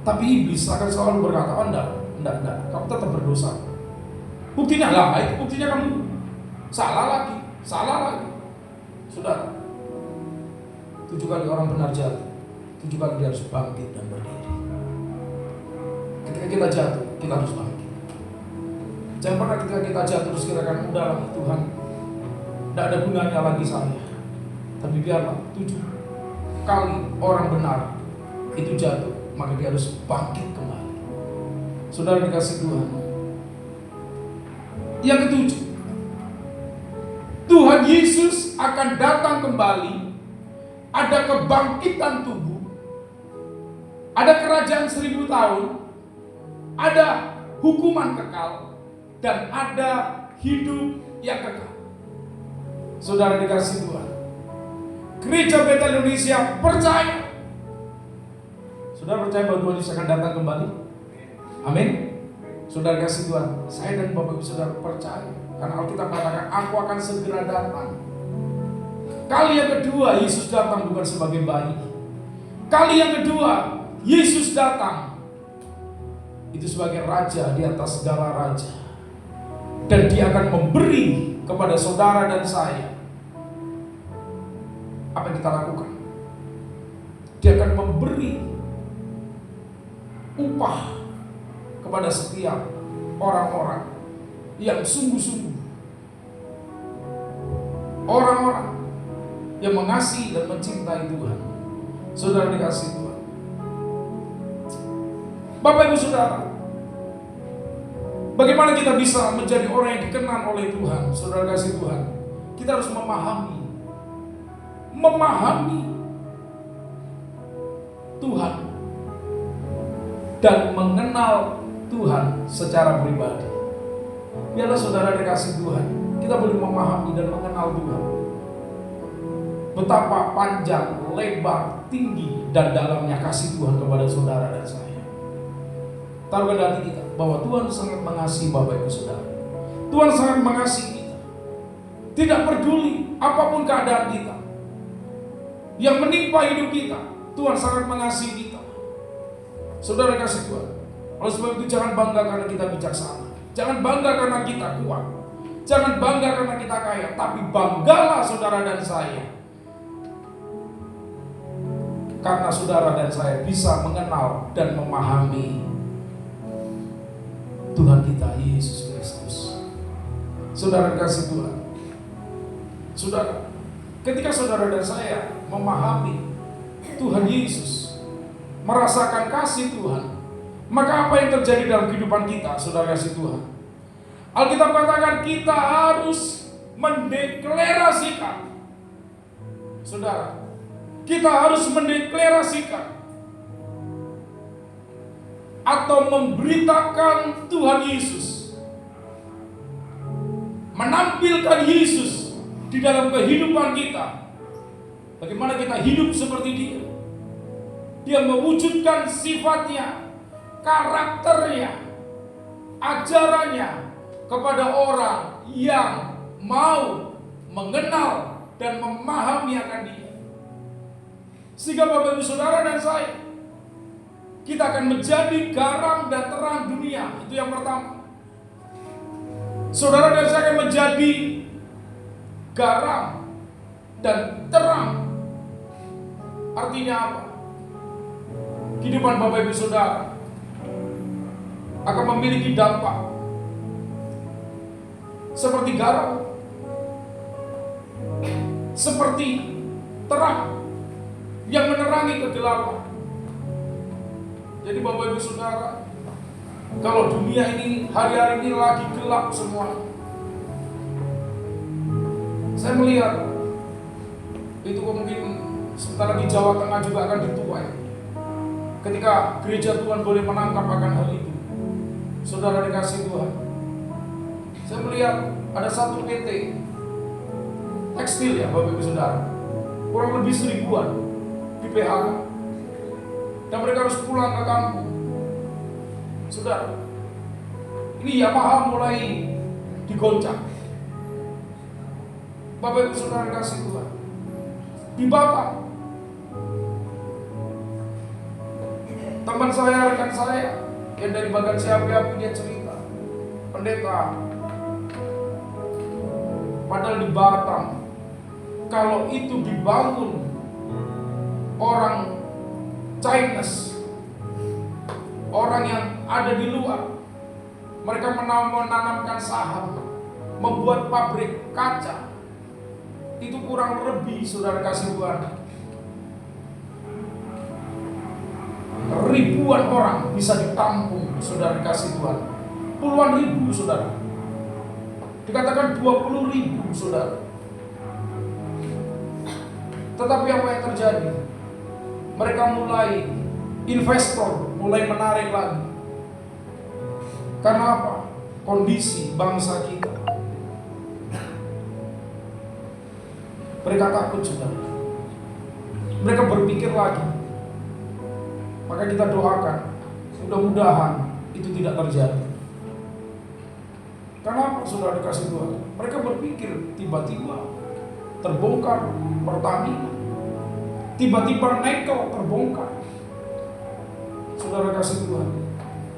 Tapi iblis akan selalu berkata, enggak, kamu tetap berdosa. Buktinya lah, itu buktinya kamu salah lagi. Saudara, 7 kali orang benar jatuh, 7 kali dia harus bangkit dan berdiri. Ketika kita jatuh, kita harus bangkit. Jangan pernah ketika kita jatuh terus kita akan udahlah Tuhan, tidak ada gunanya lagi saya. Tapi biarlah 7 kali orang benar itu jatuh, maka dia harus bangkit kembali. Saudara dikasih Tuhan. Yang ketujuh, Tuhan Yesus akan datang kembali ada kebangkitan tubuh, ada kerajaan 1000 tahun, ada hukuman kekal, dan ada hidup yang kekal. Saudara dikasih Tuhan, Gereja Betel Indonesia percaya. Saudara percaya bahwa Tuhan Yesus akan datang kembali? Amin. Saudara kasih Tuhan, saya dan Bapak Ibu Saudara percaya, karena Alkitab mengatakan, aku akan segera datang. Kali yang kedua Yesus datang bukan sebagai bayi. Kali yang kedua Yesus datang itu sebagai raja di atas segala raja. Dan dia akan memberi kepada saudara dan saya apa yang kita lakukan. Dia akan memberi upah kepada setiap orang-orang yang sungguh-sungguh, orang-orang yang mengasihi dan mencintai Tuhan. Saudara dikasih Tuhan, Bapak Ibu Saudara, bagaimana kita bisa menjadi orang yang dikenal oleh Tuhan? Saudara kasih Tuhan, kita harus memahami Tuhan dan mengenal Tuhan secara pribadi. Biarlah saudara dikasih Tuhan, kita boleh memahami dan mengenal Tuhan. Betapa panjang, lebar, tinggi, dan dalamnya kasih Tuhan kepada saudara dan saya. Taruhkan di hati kita bahwa Tuhan sangat mengasihi Bapak Ibu Saudara. Tuhan sangat mengasihi kita. Tidak peduli apapun keadaan kita yang menimpa hidup kita, Tuhan sangat mengasihi kita. Saudara kasih Tuhan, oleh sebab itu jangan bangga karena kita bijaksana, jangan bangga karena kita kuat, jangan bangga karena kita kaya, tapi banggalah saudara dan saya karena saudara dan saya bisa mengenal dan memahami Tuhan kita Yesus Kristus. Saudara kasih Tuhan, saudara, ketika saudara dan saya memahami Tuhan Yesus, merasakan kasih Tuhan, maka apa yang terjadi dalam kehidupan kita, saudara kasih Tuhan? Alkitab katakan kita harus mendeklarasikan. Saudara, kita harus mendeklarasikan atau memberitakan Tuhan Yesus, menampilkan Yesus di dalam kehidupan kita. Bagaimana kita hidup seperti Dia. Dia mewujudkan sifatnya, karakternya, ajarannya kepada orang yang mau mengenal dan memahami akan Dia. Sehingga Bapak Ibu Saudara dan saya, kita akan menjadi garam dan terang dunia. Itu yang pertama. Saudara dan saya akan menjadi garam dan terang. Artinya apa? Kehidupan Bapak Ibu Saudara akan memiliki dampak seperti garam, seperti terang yang menerangi kegelapan. Jadi Bapak Ibu Saudara, kalau dunia ini hari-hari ini lagi gelap semua, saya melihat itu mungkin sebentar lagi Jawa Tengah juga akan dituai. Ketika gereja Tuhan boleh menangkap akan hal itu. Saudara dikasih Tuhan, saya melihat ada satu PT tekstil ya Bapak Ibu Saudara, kurang lebih 1000-an di PHK, dan mereka harus pulang ke kampung. Saudara, ini Yamaha mulai digoncang. Bapak Ibu Saudara dikasih Tuhan, di Batam, teman saya, rekan saya yang dari bagian siapa dia cerita, pendeta, padahal di Batam, kalau itu dibangun orang Chinese, orang yang ada di luar, mereka menanamkan saham, membuat pabrik kaca, itu kurang lebih saudara kasih Tuhan, ribuan orang bisa ditampung saudara kasih Tuhan, puluhan ribu saudara, dikatakan 20.000 saudara. Tetapi apa yang terjadi? Mereka mulai, investor mulai menarik lagi. Karena apa? Kondisi bangsa kita. Mereka takut, saudara. Mereka berpikir lagi. Maka kita doakan, mudah-mudahan itu tidak terjadi. Kenapa, saudara dikasih Tuhan? Mereka berpikir tiba-tiba terbongkar Pertamina, tiba-tiba nikel terbongkar. Saudara kasih Tuhan,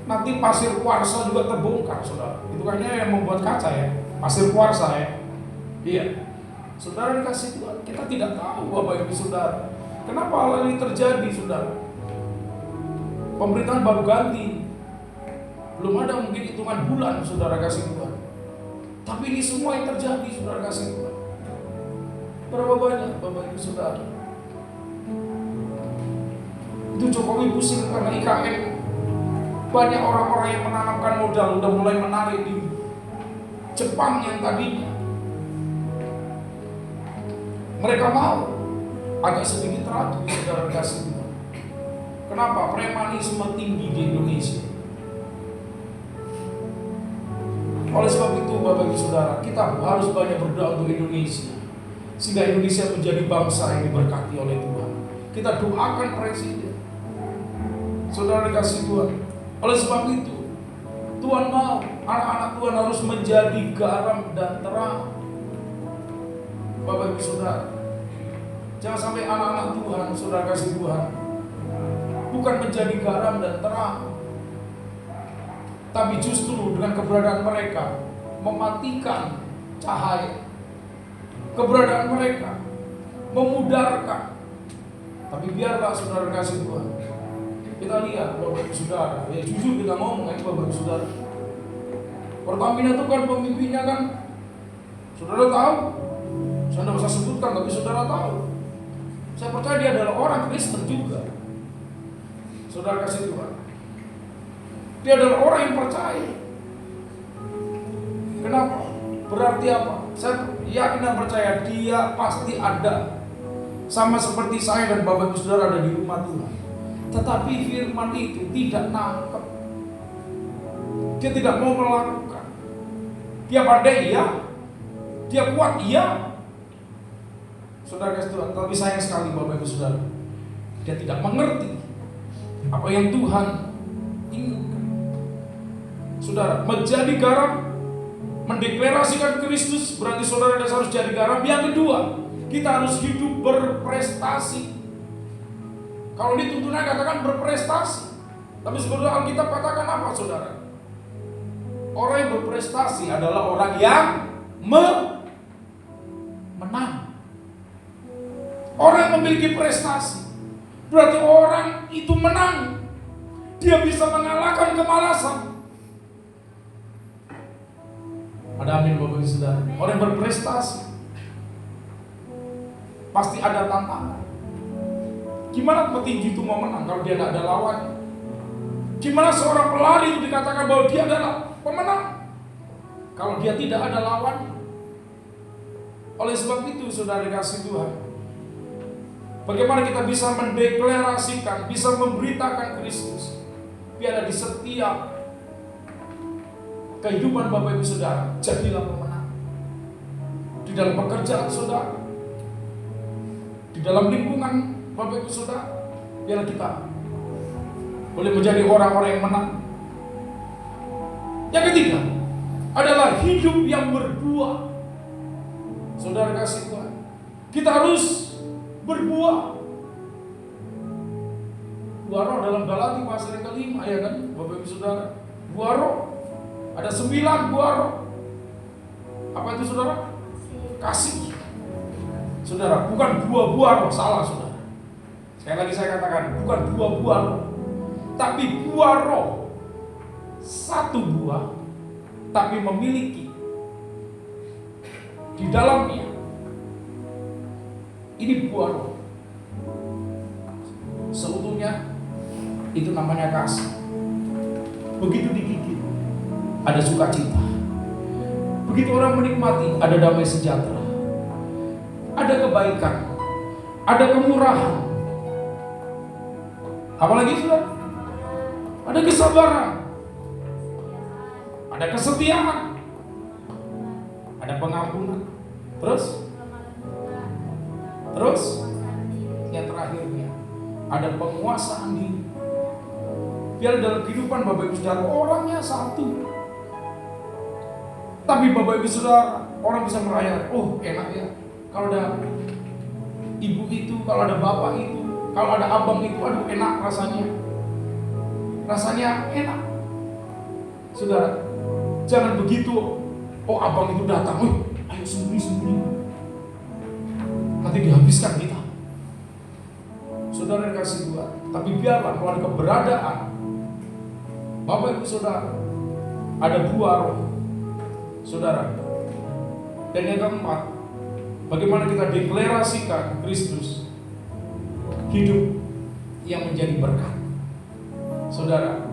nanti pasir kuarsa juga terbongkar, saudara. Itu kayaknya yang membuat kaca ya, pasir kuarsa ya. Iya, saudara dikasih Tuhan, kita tidak tahu Bapak Ibu Saudara, kenapa hal ini terjadi, saudara. Pemerintahan baru ganti, belum ada mungkin hitungan bulan, saudara kasih Tuhan. Tapi ini semua yang terjadi, saudara kasih Tuhan. Berapa banyak Bapak Ibu Saudara? Itu Jokowi pusing karena IKN. Banyak orang-orang yang menanamkan modal udah mulai menarik di Jepang yang tadinya. Mereka mau agak sedikit ragu, saudara kasih Tuhan. Kenapa? Premanisme tinggi di Indonesia. Oleh sebab itu Bapak Ibu Saudara, kita harus banyak berdoa untuk Indonesia, sehingga Indonesia menjadi bangsa yang diberkati oleh Tuhan. Kita doakan presiden, saudara dikasih Tuhan. Oleh sebab itu Tuhan mau anak-anak Tuhan harus menjadi garam dan terang. Bapak Ibu Saudara, jangan sampai anak-anak Tuhan, saudara kasih Tuhan, bukan menjadi garam dan terang, tapi justru dengan keberadaan mereka mematikan cahaya. Keberadaan mereka memudarkan. Tapi biarlah, saudara kasih Tuhan, kita lihat Bapak Ibu Saudara, ya jujur kita ngomong ya Bapak Ibu Saudara, Pertamina itu kan pemimpinnya kan, saudara tahu, saya tidak usah sebutkan tapi saudara tahu. Saya percaya dia adalah orang Kristen juga, saudara kasih Tuhan. Dia adalah orang yang percaya. Kenapa? Berarti apa? Saya yakin dan percaya dia pasti ada. Sama seperti saya dan Bapak Ibu Saudara ada di rumah Tuhan. Tetapi firman itu tidak nangkep. Dia tidak mau melakukan. Dia pandai iya. Dia kuat iya. Saudara kasih Tuhan, tapi sayang sekali Bapak Ibu Saudara, dia tidak mengerti apa yang Tuhan inginkan. Saudara, menjadi garam, mendeklarasikan Kristus, berarti saudara harus jadi garam. Yang kedua, kita harus hidup berprestasi. Kalau di tuntunan katakan berprestasi, tapi sebenarnya Alkitab katakan apa, saudara? Orang yang berprestasi adalah orang yang menang. Orang yang memiliki prestasi berarti orang itu menang. Dia bisa mengalahkan kemalasan. Ada amin Bapak Ibu Saudara. Orang yang berprestasi pasti ada tantangan. Gimana petinju itu mau menang kalau dia tidak ada lawannya? Gimana seorang pelari itu dikatakan bahwa dia adalah pemenang kalau dia tidak ada lawannya? Oleh sebab itu saudara dikasih Tuhan, bagaimana kita bisa mendeklarasikan, bisa memberitakan Kristus biar ada di setiap kehidupan Bapak Ibu Saudara. Jadilah pemenang di dalam pekerjaan saudara, di dalam lingkungan Bapak Ibu Saudara. Biarlah kita boleh menjadi orang-orang yang menang. Yang ketiga adalah hidup yang berbuah. Saudara kasih Tuhan, kita harus berbuah. Buah roh dalam Galati pasal yang ke-5 ya kan Bapak Ibu Saudara. Buah roh ada 9 buah roh. Apa itu saudara? Kasih. Saudara, bukan buah-buah roh, salah saudara. Sekali lagi saya katakan, bukan buah-buah roh, tapi buah roh. Satu buah, tapi memiliki di dalamnya ini buah roh. Seutuhnya itu namanya kasih. Begitu digigit ada sukacita. Begitu orang menikmati ada damai sejahtera, ada kebaikan, ada kemurahan. Apalagi saudara? Ada kesabaran, ada kesetiaan, ada pengampunan. Terus yang terakhirnya ada penguasaan diri. Biar dalam kehidupan Bapak Ibu Saudara orangnya satu, tapi Bapak Ibu Saudara orang bisa merayakan, oh enak ya kalau ada ibu itu, kalau ada bapak itu, kalau ada abang itu, aduh enak rasanya enak. Saudara, jangan begitu. Oh abang itu datang, ayo sembunyi, nanti dihabiskan kita. Saudara kasih Tuhan, tapi biarlah melalui keberadaan Bapak Ibu Saudara ada buah roh, saudara. Dan yang keempat, bagaimana kita deklarasikan Kristus hidup yang menjadi berkat. Saudara,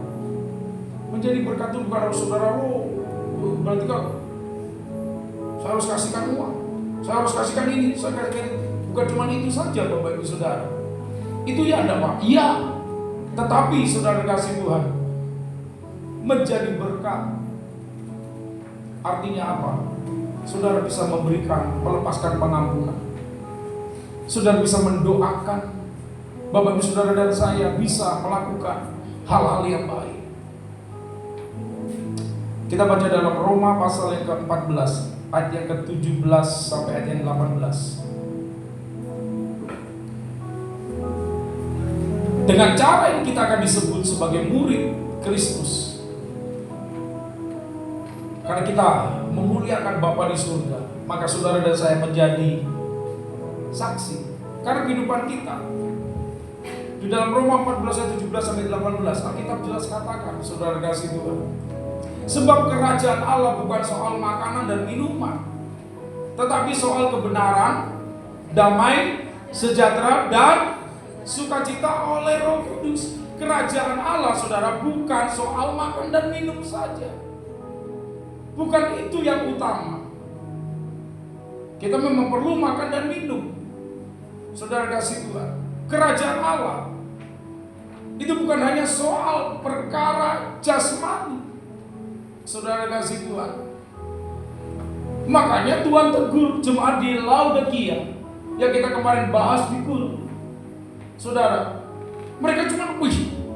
menjadi berkat itu bukan harus saudara berarti kalau saya harus kasihkan uang, saya harus kasihkan ini, saya kasihkan itu. Bukan cuma itu saja Bapak Ibu Saudara. Itu ya ada Pak, iya. Tetapi saudara kasih Tuhan, menjadi berkat artinya apa? Saudara bisa memberikan, melepaskan pengampunan. Saudara bisa mendoakan. Bapak Ibu Saudara dan saya bisa melakukan hal-hal yang baik. Kita baca dalam Roma pasal yang ke-14 ayat yang ke-17 sampai ayat yang 18. Dengan cara yang kita akan disebut sebagai murid Kristus, karena kita memuliakan Bapa di surga, maka saudara dan saya menjadi saksi. Karena kehidupan kita di dalam Roma 14 ayat 17 sampai 18, Alkitab jelas katakan, saudara kasih Tuhan, sebab kerajaan Allah bukan soal makanan dan minuman, tetapi soal kebenaran, damai, sejahtera, dan sukacita oleh Roh Kudus. Kerajaan Allah, saudara, bukan soal makan dan minum saja. Bukan itu yang utama. Kita memang perlu makan dan minum, saudara kasih Tuhan. Kerajaan Allah itu bukan hanya soal perkara jasmani, saudara kasih Tuhan. Makanya Tuhan tegur jemaat di Laodikia yang kita kemarin bahas di Guru. Saudara, mereka cuma,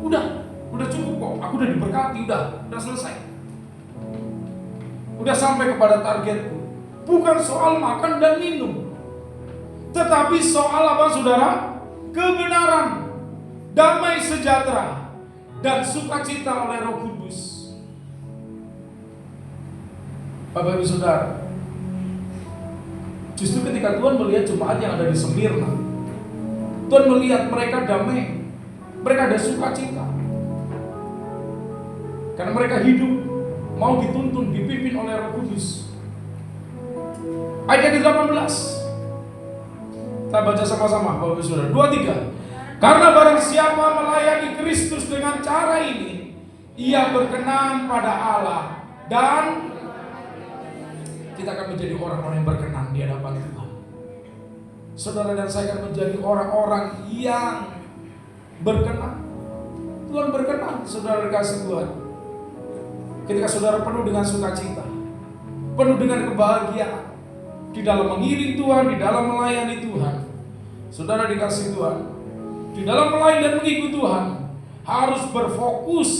udah cukup kok, aku udah diberkati, udah selesai, udah sampai kepada targetku. Bukan soal makan dan minum, tetapi soal apa saudara? Kebenaran, damai sejahtera, dan sukacita oleh Roh Kudus. Bapak Ibu Saudara, justru ketika Tuhan melihat jemaat yang ada di Smyrna, Tuhan melihat mereka damai, mereka ada sukacita, karena mereka hidup mau dituntun, dipimpin oleh Roh Kudus. Ayat yang ke-18 kita baca sama-sama Bapak Ibu Saudara. 2, 3. Karena barang siapa melayani Kristus dengan cara ini, ia berkenan pada Allah, dan kita akan menjadi orang-orang yang berkenan di hadapan Tuhan. Saudara dan saya akan menjadi orang-orang yang berkenan. Tuhan berkenan, saudara kasih Tuhan. Ketika saudara penuh dengan sukacita, penuh dengan kebahagiaan di dalam mengiring Tuhan, di dalam melayani Tuhan. Saudara dikasih Tuhan, di dalam melayani dan mengikuti Tuhan harus berfokus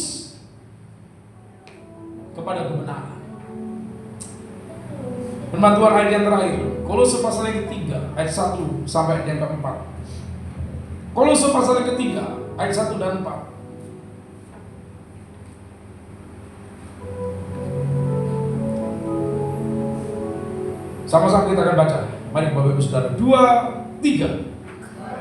kepada kebenaran. Firman Tuhan ayat yang terakhir, Kolose pasal yang ke-3 ayat 1 sampai ayat yang ke-4. Kolose pasal yang ke-3 ayat 1 dan 4. Sama-sama kita akan baca. Mari Bapak Ibu Saudara. 2, 3.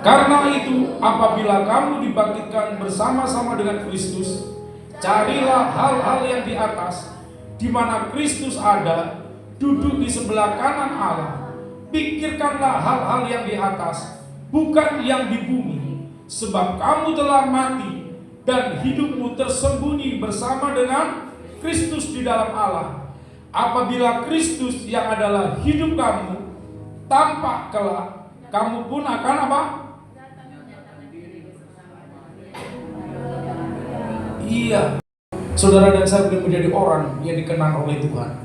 Karena itu apabila kamu dibangkitkan bersama-sama dengan Kristus, carilah hal-hal yang di atas, di mana Kristus ada, duduk di sebelah kanan Allah. Pikirkanlah hal-hal yang di atas, bukan yang di bumi, sebab kamu telah mati dan hidupmu tersembunyi bersama dengan Kristus di dalam Allah. Apabila Kristus yang adalah hidup kamu tampak kelak, kamu pun akan apa? Iya, saudara dan saya belum menjadi orang yang dikenal oleh Tuhan.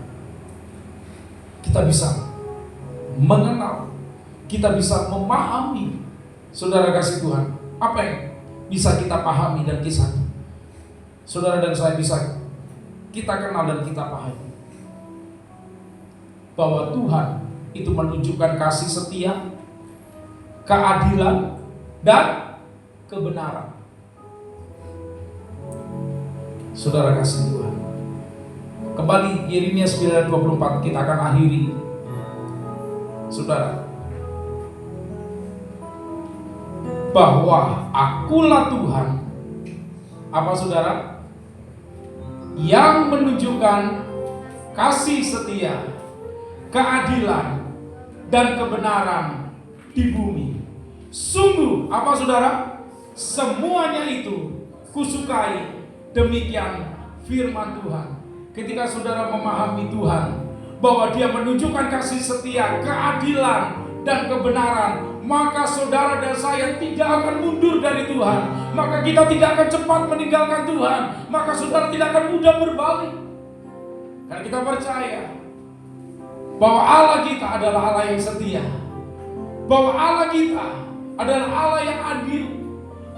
Kita bisa mengenal, kita bisa memahami, saudara kasih Tuhan, apa yang bisa kita pahami dan kisah saudara dan saya bisa kita kenal dan kita pahami. Bahwa Tuhan itu menunjukkan kasih setia, keadilan, dan kebenaran. Saudara kasih Tuhan. Kembali Yeremia 9:24 kita akan akhiri. Saudara, bahwa akulah Tuhan, apa saudara? Yang menunjukkan kasih setia, keadilan, dan kebenaran di bumi. Sungguh, apa saudara? Semuanya itu kusukai. Demikian firman Tuhan. Ketika saudara memahami Tuhan, bahwa Dia menunjukkan kasih setia, keadilan, dan kebenaran, maka saudara dan saya tidak akan mundur dari Tuhan. Maka kita tidak akan cepat meninggalkan Tuhan. Maka saudara tidak akan mudah berbalik. Karena kita percaya bahwa Allah kita adalah Allah yang setia, bahwa Allah kita adalah Allah yang adil.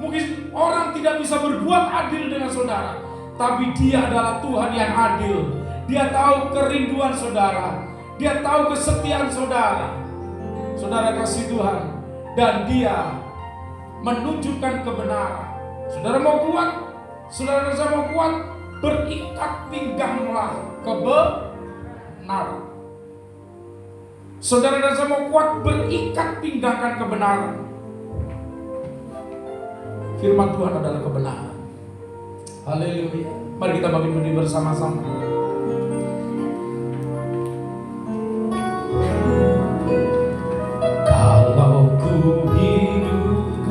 Mungkin orang tidak bisa berbuat adil dengan saudara, tapi Dia adalah Tuhan yang adil. Dia tahu kerinduan saudara, Dia tahu kesetiaan saudara. Saudara kasih Tuhan, dan Dia menunjukkan kebenaran. Saudara mau kuat, saudara dan saya mau kuat, berikat pingganglah kebenaran. Saudara dan saya mau kuat, berikat pinggangkan kebenaran. Firman Tuhan adalah kebenaran. Haleluya. Mari kita bangkit berdiri bersama-sama. Kalau ku hidup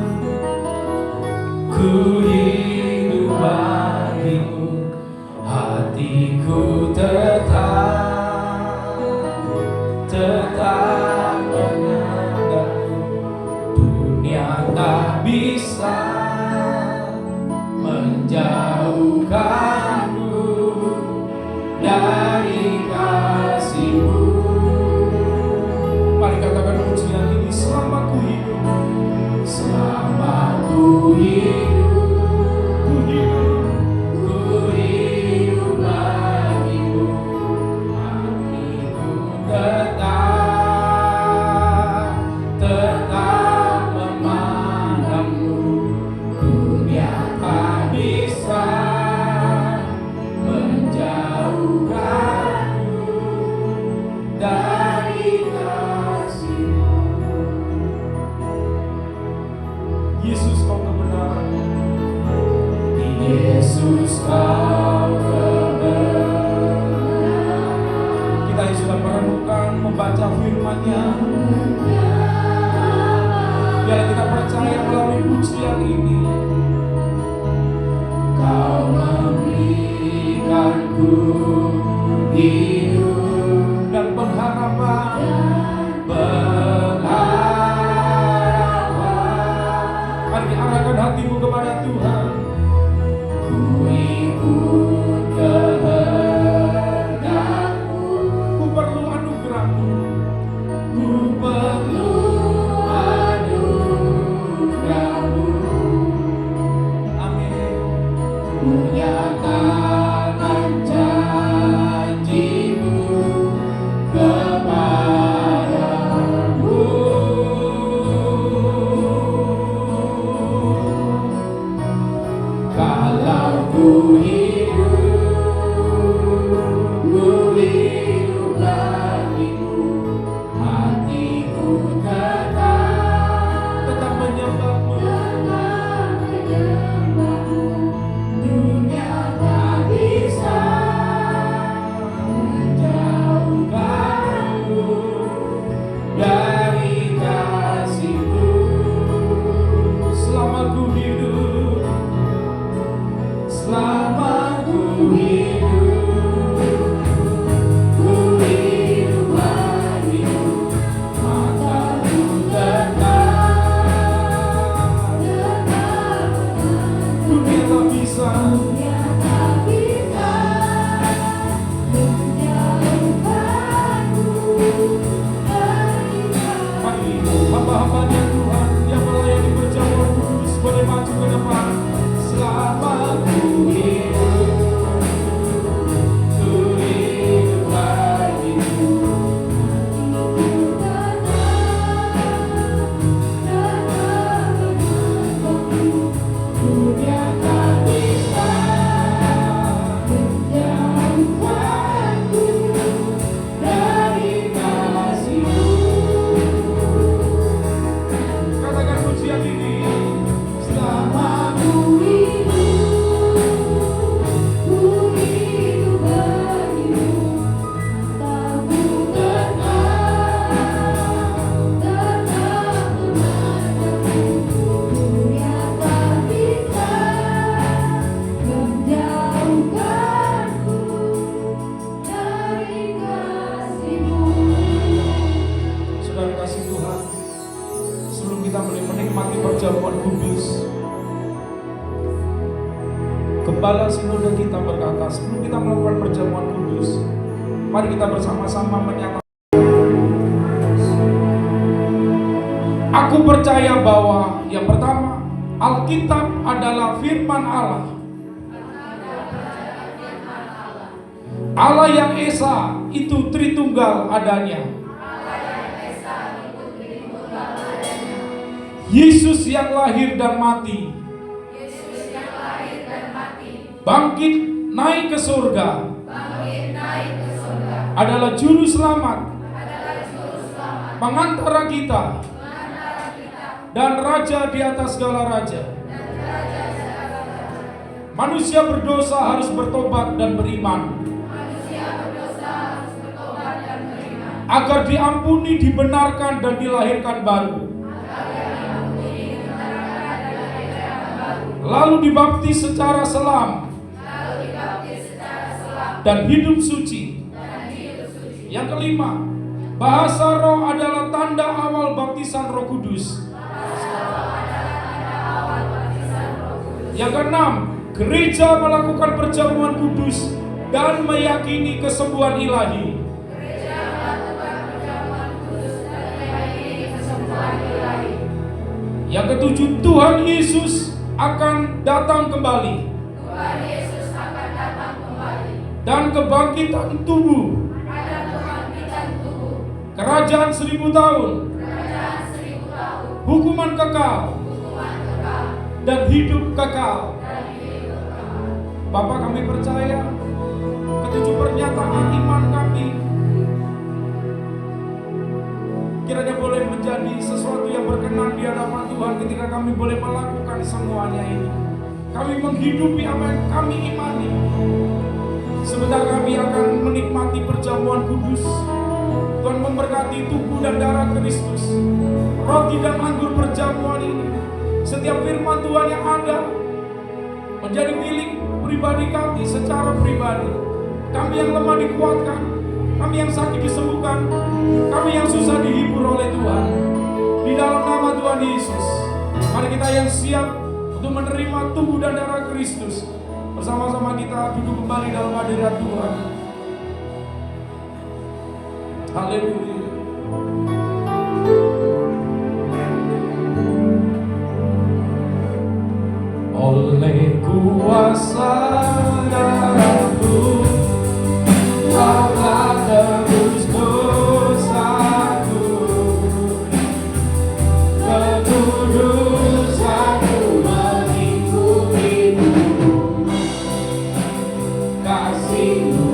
bagimu, hatiku tetap mengenalmu. Dunia tak bisa menjauhkanku dari kasih-Mu. Mari katakan pujian ini, selama ku hidup, selama ku hidup, ku hidup bagimu, hatiku tetap memandangmu. Dunia tak bisa menjauhkanku dari kasih-Mu. Yesus kau kebenaran, Yesus kau kebenaran. Kita yang sudah merenungkan, membaca firman-Nya, biar kita percaya melalui pujian ini, Kau memberikanku hidup dan pengharapan. Mari diarahkan hatimu kepada Tuhan. Ku ikut kehendak-Mu, ku perlu anugerah-Mu, ku perlu anugerah-Mu. Amin. Ku nyatakan janji-Mu kepadamu. Kalau ku hidup bagimu, hatiku tetap menyembah-Mu. Dunia tak bisa menjauhkanku dari kasih-Mu. Selama ku hidup, selama ku hidup bagimu, mataku tetap dunia tak bisa Gembala sinode kita berkata, sebelum kita melakukan perjamuan kudus, mari kita bersama-sama menyatakan, aku percaya bahwa yang pertama, Alkitab adalah firman Allah. Allah yang Esa itu Tritunggal adanya. Yesus yang lahir dan mati, bangkit naik ke surga, adalah juru selamat, pengantara kita, dan raja di atas segala raja. Manusia berdosa harus bertobat dan beriman, agar diampuni, dibenarkan, dan dilahirkan baru. Lalu dibaptis secara selam dan hidup suci. Yang kelima, bahasa roh adalah tanda awal baptisan Roh Kudus. Yang keenam, gereja melakukan perjamuan kudus dan meyakini kesembuhan ilahi. Yang ketujuh, Tuhan Yesus akan datang kembali. Dan kebangkitan tubuh. Kerajaan 1000 tahun. Hukuman kekal. Dan hidup kekal. Bapak, kami percaya ketujuh pernyataan iman kami kiranya boleh menjadi sesuatu yang berkenan di hadapan Tuhan ketika kami boleh melakukan semuanya ini. Kami menghidupi apa yang kami imani. Sebentar kami akan menikmati perjamuan kudus. Tuhan memberkati tubuh dan darah Kristus, roti dan anggur perjamuan ini. Setiap firman Tuhan yang ada menjadi milik pribadi kami secara pribadi. Kami yang lemah dikuatkan, kami yang sakit disembuhkan, kami yang susah dihibur oleh Tuhan. Di dalam nama Tuhan Yesus, mari kita yang siap untuk menerima tubuh dan darah Kristus. Bersama-sama kita duduk kembali dalam hadirat Tuhan. Haleluya. Oleh kuasa darah-Mu, Allah tebus dosaku, kekudusanku mengikutimu, kasih-Mu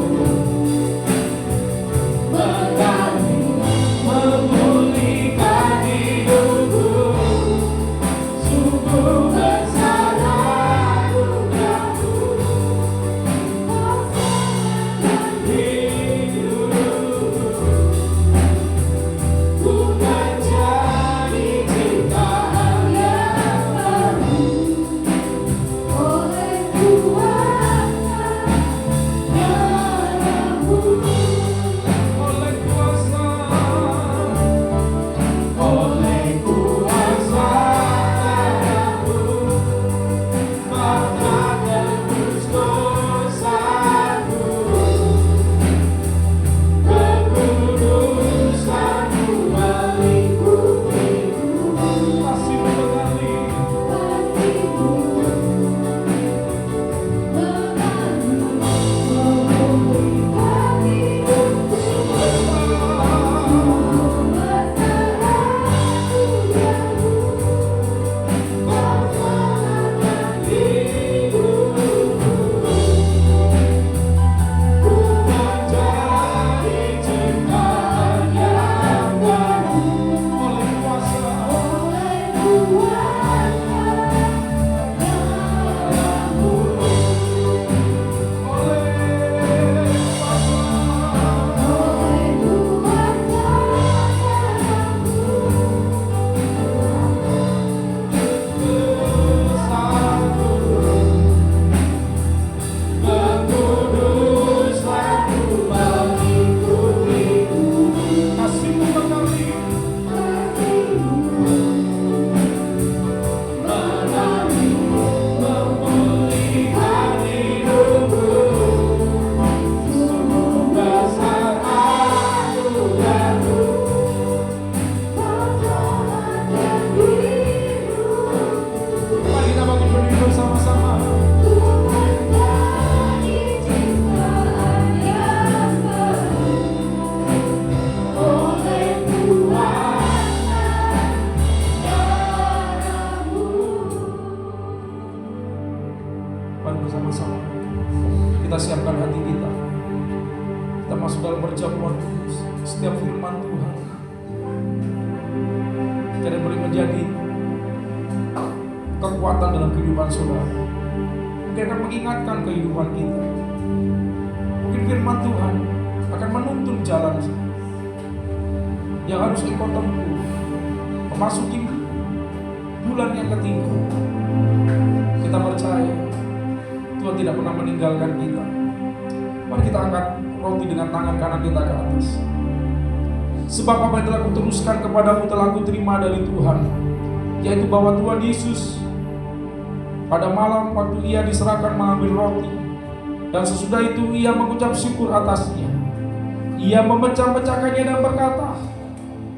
memulihkan hidupku, sungguh besar anugerah-Mu. bersama-sama. Kita siapkan hati kita. Kita masuk dalam perjamuan kudus. Setiap firman Tuhan kiranya boleh menjadi kekuatan dalam kehidupan saudara. Mungkin akan mengingatkan kehidupan kita. Mungkin firman Tuhan akan menuntun jalan yang harus engkau tempuh memasuki bulan yang ketiga. Kita percaya Tuhan tidak pernah meninggalkan kita. Mari kita angkat roti dengan tangan kanan kita ke atas. Sebab apa yang telah kuteruskan kepadamu telah kuterima dari Tuhan, yaitu bahwa Tuhan Yesus pada malam waktu ia diserahkan mengambil roti, dan sesudah itu ia mengucap syukur atasnya. Ia memecah-mecahkannya dan berkata,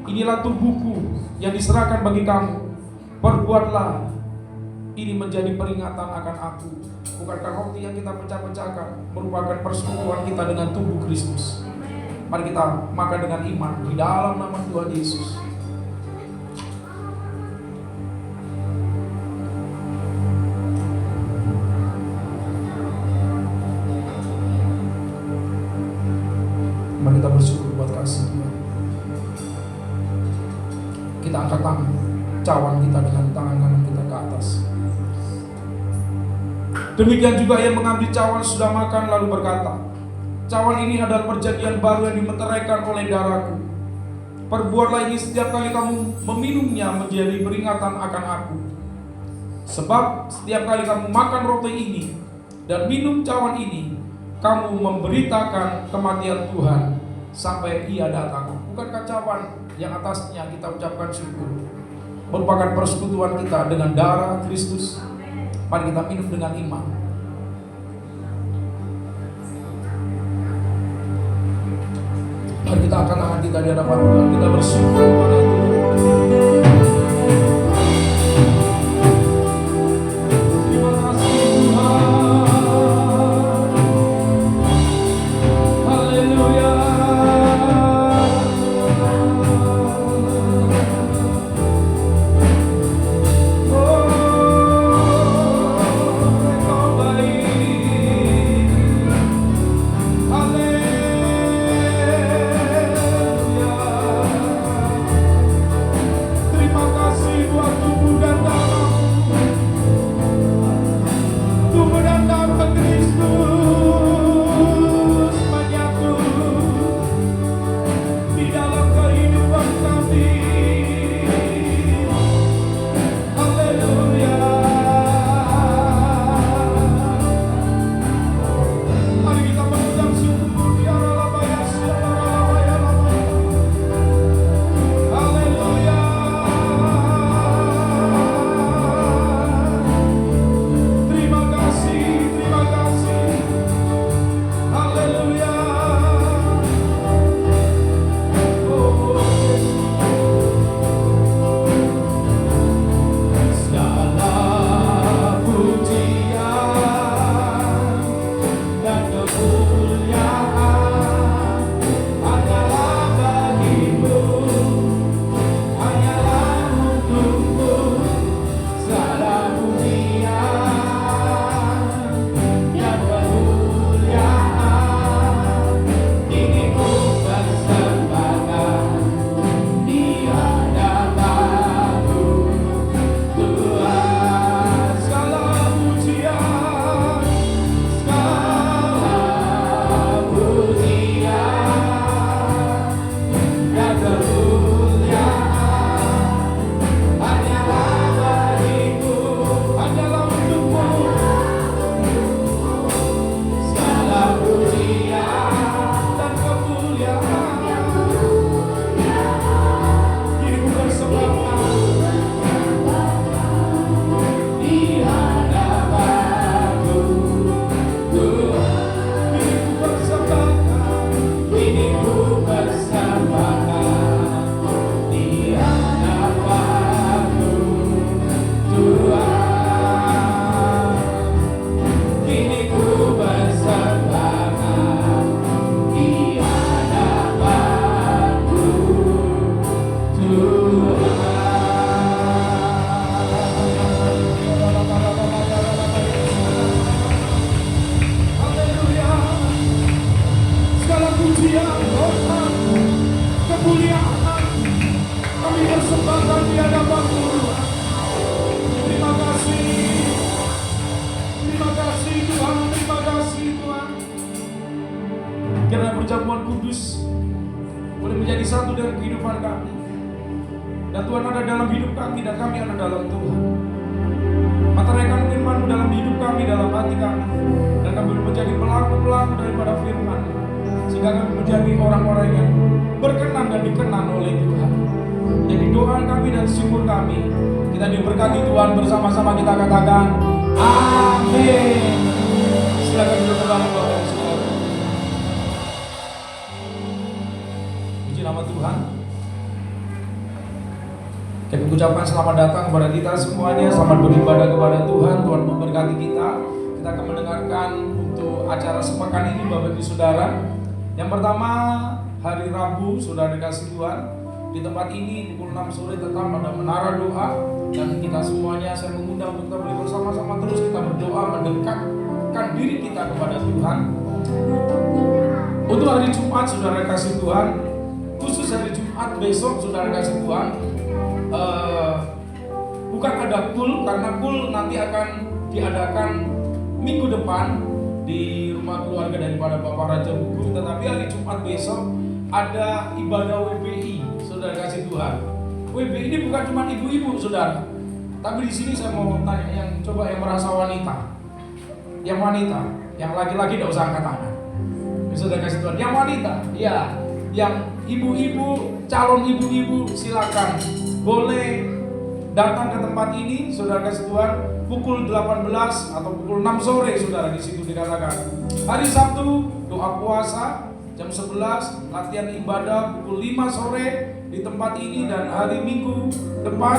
inilah tubuhku yang diserahkan bagi kamu. Perbuatlah ini menjadi peringatan akan aku. Bukankah roti yang kita pecah-pecahkan merupakan persekutuan kita dengan tubuh Kristus? Mari kita makan dengan iman di dalam nama Tuhan Yesus. Mari kita bersyukur buat kasih Tuhan. Kita angkat tangan, cawan kita dengan tangan kanan kita ke atas. Demikian juga ia mengambil cawan sudah makan lalu berkata, cawan ini adalah perjanjian baru yang dimeteraikan oleh darahku. Perbuatlah ini setiap kali kamu meminumnya menjadi peringatan akan aku. Sebab setiap kali kamu makan roti ini dan minum cawan ini, kamu memberitakan kematian Tuhan sampai ia datang. Bukankah cawan yang atasnya kita ucapkan syukur merupakan persekutuan kita dengan darah Kristus? Mari kita minum dengan iman. Mari kita angkat tangan kita di hadapan Tuhan. Kita bersyukur kepada Tuhan. Terima kasih Tuhan. Haleluya. perjamuan kudus boleh menjadi satu dengan kehidupan kami. Dan Tuhan ada dalam hidup kami dan kami ada dalam Tuhan. Materaikan firman-Mu dalam hidup kami, dalam hati kami, dan kami menjadi pelaku-pelaku daripada firman, sehingga kami menjadi orang-orang yang berkenan dan dikenan oleh Tuhan. Jadi doa kami dan syukur kami, kita diberkati Tuhan, bersama-sama kita katakan amin. Silakan duduk kembali Bapak Ibu Saudara. Puji nama Tuhan. Kami mengucapkan selamat datang kepada kita semuanya. Selamat beribadah kepada Tuhan. Tuhan memberkati kita. Kita akan mendengarkan untuk acara sepekan ini Bapak Ibu Saudara. Yang pertama hari Rabu, Saudara dikasih Tuhan. Di tempat ini pukul 6 sore tetap ada menara doa. Dan kita semuanya saya mengundang untuk kita boleh bersama-sama terus kita berdoa mendekatkan diri kita kepada Tuhan. Untuk hari Jumat Saudara kasih Tuhan, khusus hari Jumat besok Saudara kasih Tuhan, bukan ada pool, karena pool nanti akan diadakan minggu depan di rumah keluarga daripada Bapak Raja Buku. Tetapi hari Jumat besok ada ibadah WBI, Saudara kasih Tuhan. WBI ini bukan cuma ibu-ibu Saudara, tapi di sini saya mau tanya yang coba yang merasa wanita, yang laki-laki tidak usah angkat tangan. Saudara kasih Tuhan, yang wanita, ya, yang ibu-ibu, calon ibu-ibu silakan boleh datang ke tempat ini, Saudara kasih Tuhan, pukul 18 atau pukul 6 sore Saudara di situ dikatakan. Hari Sabtu doa puasa jam 11, latihan ibadah pukul 5 sore di tempat ini, dan hari Minggu depan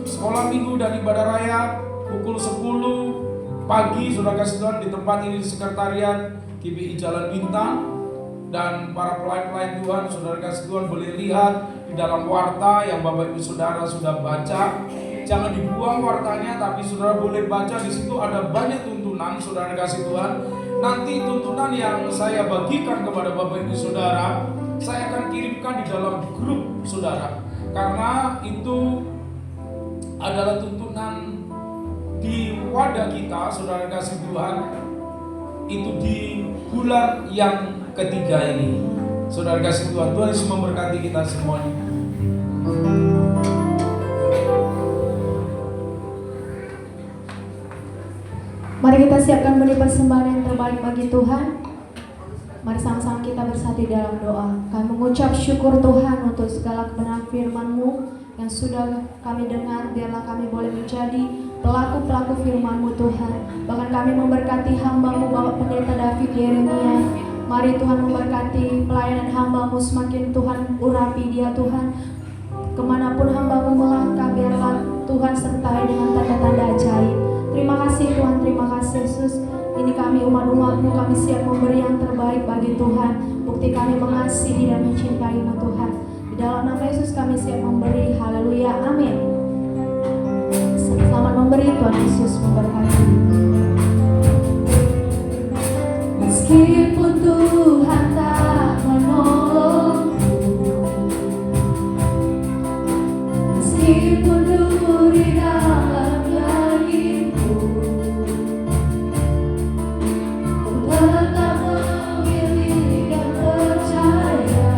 sekolah minggu dan ibadah raya pukul 10 pagi Saudara kasih Tuhan di tempat ini di sekretariat GBI Jalan Bintang. Dan para pelayan-pelayan Tuhan, Saudara kasih Tuhan boleh lihat di dalam warta yang Bapak Ibu Saudara sudah baca. Jangan dibuang wartanya, tapi Saudara boleh baca, di situ ada banyak tuntunan Saudara kasih Tuhan. Nanti tuntunan yang saya bagikan kepada Bapak Ibu Saudara, saya akan kirimkan di dalam grup Saudara. Karena itu adalah tuntunan di wadah kita, Saudara kasih Tuhan, itu di bulan yang ketiga ini. Saudara kasih Tuhan, Tuhan Yesus memberkati kita semuanya. Mari kita siapkan benih persembahan yang terbaik bagi Tuhan. Mari sama-sama kita bersatu dalam doa. Kami mengucap syukur Tuhan untuk segala kebenaran firman-Mu yang sudah kami dengar. Biarlah kami boleh menjadi pelaku-pelaku firman-Mu Tuhan. Bahkan kami memberkati hamba-Mu Bapak Pendeta David Yeremia. Mari Tuhan memberkati pelayanan hamba-Mu, semakin Tuhan urapi dia Tuhan. Kemanapun hamba-Mu melangkah, biarlah Tuhan sertai dengan tanda-tanda ajaib. Terima kasih Tuhan, terima kasih Yesus. Ini kami umat-umat-Mu, kami siap memberi yang terbaik bagi Tuhan. Bukti kami mengasihi dan mencintai-Mu Tuhan. Di dalam nama Yesus kami siap memberi, haleluya, amin. Selamat memberi, Tuhan Yesus memberkati. Meskipun Tuhan tak menolongku, meskipun duri dalam dagingku, ku tetap memilih dan percaya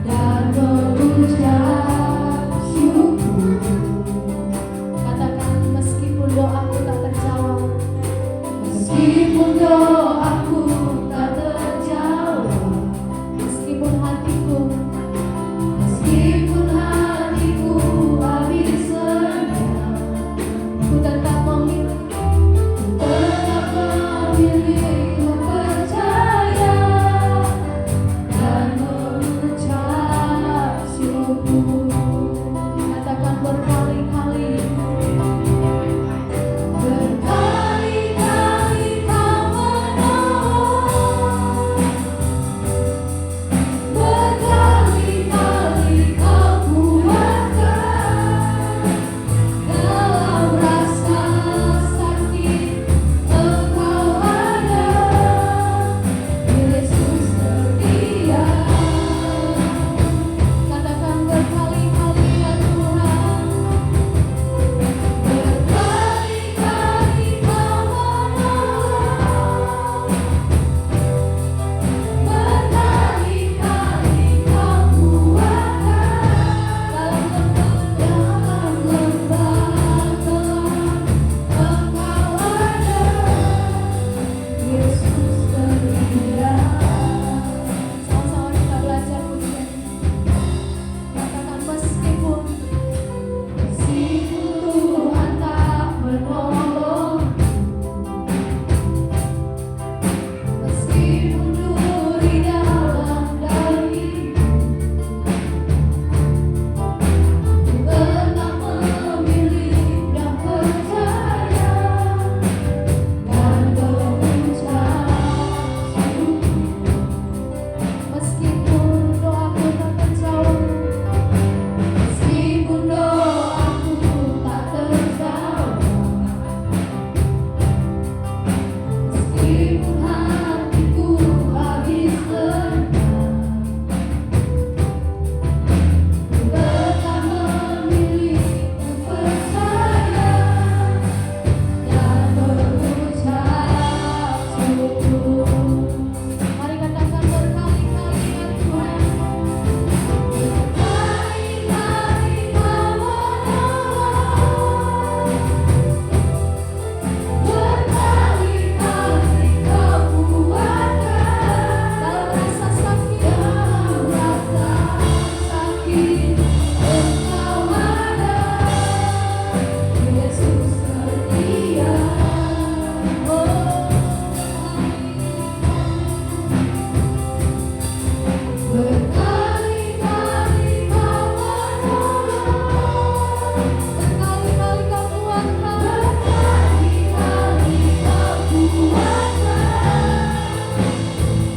dan mengucap syukur. Katakan, meskipun doaku tak terjawab, meskipun doaku tak terjawab, Sama-sama kita belajar pujian. Katakan meskipun Tuhan tak menolong, meskipun duri dalam dali, tetap memilih dan percaya dan berucap syukur. Meskipun doaku tak terjawab, meskipun doaku tak terjawab, meskipun hatiku habis tenang, ku tetap memilih untuk percaya dan berucap syukur. Mari katakan berkali-kali ya Tuhan. Berkali-kali Kau menolong, berkali-kali Kau kuatkan. Dalam rasa sakit, Engkau ada, Yesus setia. Berkali-kali Kau menolong, berkali-kali Kau kuatkan, berkali-kali Kau kuatkan.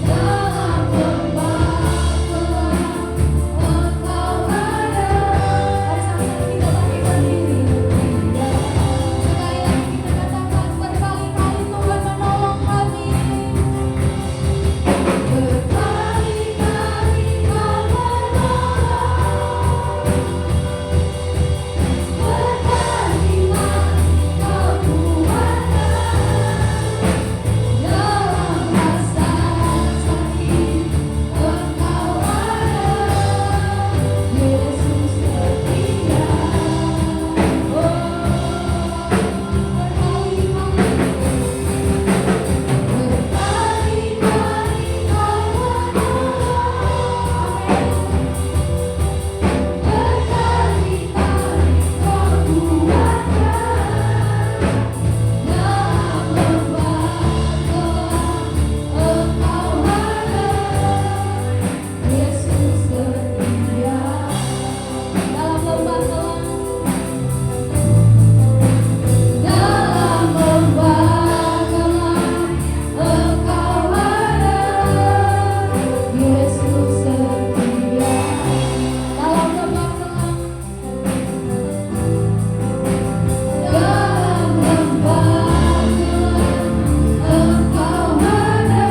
Dalam pembakaran Engkau ada. Mari sama-sama kita bangkitkan diri. Sekali lagi kita katakan berkali-kali Tuhan menolong kami. Berkali-kali Kau menolong, berkali-kali Kau kuatkan. Dalam rasa sakit Engkau ada, Yesus setia. Berkali-kali Kau menolong, berkali-kali Kau kuatkan. Dalam pembakaran Engkau ada, Yesus setia. Dalam pembakaran, dalam pembakaran Engkau ada, Yesus setia. Dalam pembakaran, dalam pembakaran Engkau ada,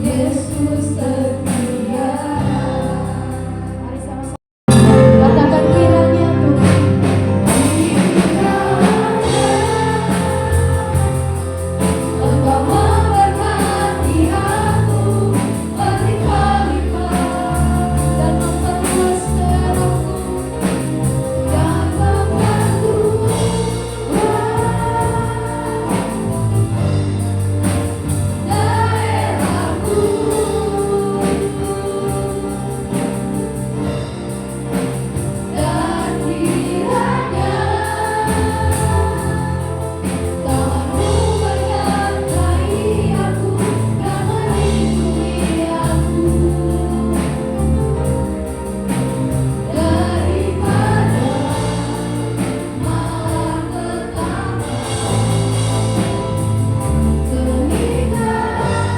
Yesus setia. Mari sama-sama katakan kiranya Tuhan, Engkau memberkati aku berlimpah-limpah dan memperluas daerahku dan membantu daerahku. Dan kiranya tanganmu menyertai aku dan melindungi aku daripada malapetaka, kesulitan,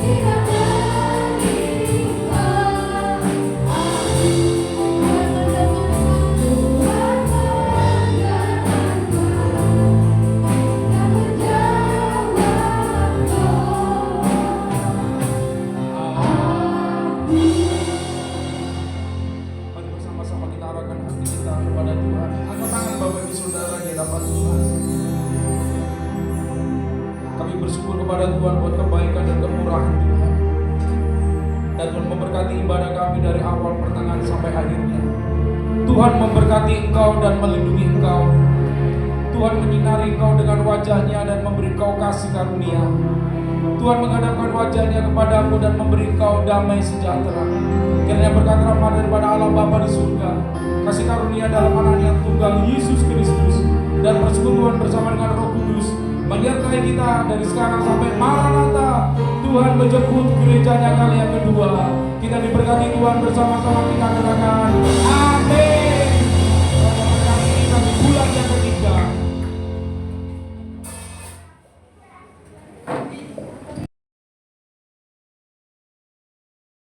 tidak menimpa aku. Tuhan mendengarkan dan menjawab doaku. Mari bersama-sama kita arahkan hati kita kepada Tuhan. Angkat tangan Bapak Ibu Saudara di hadapan Tuhan. Kami bersyukur kepada Tuhan buat kebaikan dan kemurahan Tuhan. Dan Tuhan memberkati ibadah kami dari awal pertengahan sampai akhirnya. Tuhan memberkati engkau dan melindungi engkau. Tuhan menyinari engkau dengan wajahnya dan memberi engkau kasih karunia. Tuhan menghadapkan wajahnya kepadamu dan memberi engkau damai sejahtera. Kiranya berkat rahmat daripada Allah Bapa di surga, kasih karunia dalam anaknya yang tunggal Yesus Kristus, dan persekutuan bersama dengan Roh Kudus menyertai kita dari sekarang sampai Maranatha. Tuhan menjemput gerejanya kali yang kedua. Kita diberkati Tuhan bersama-sama, kita akan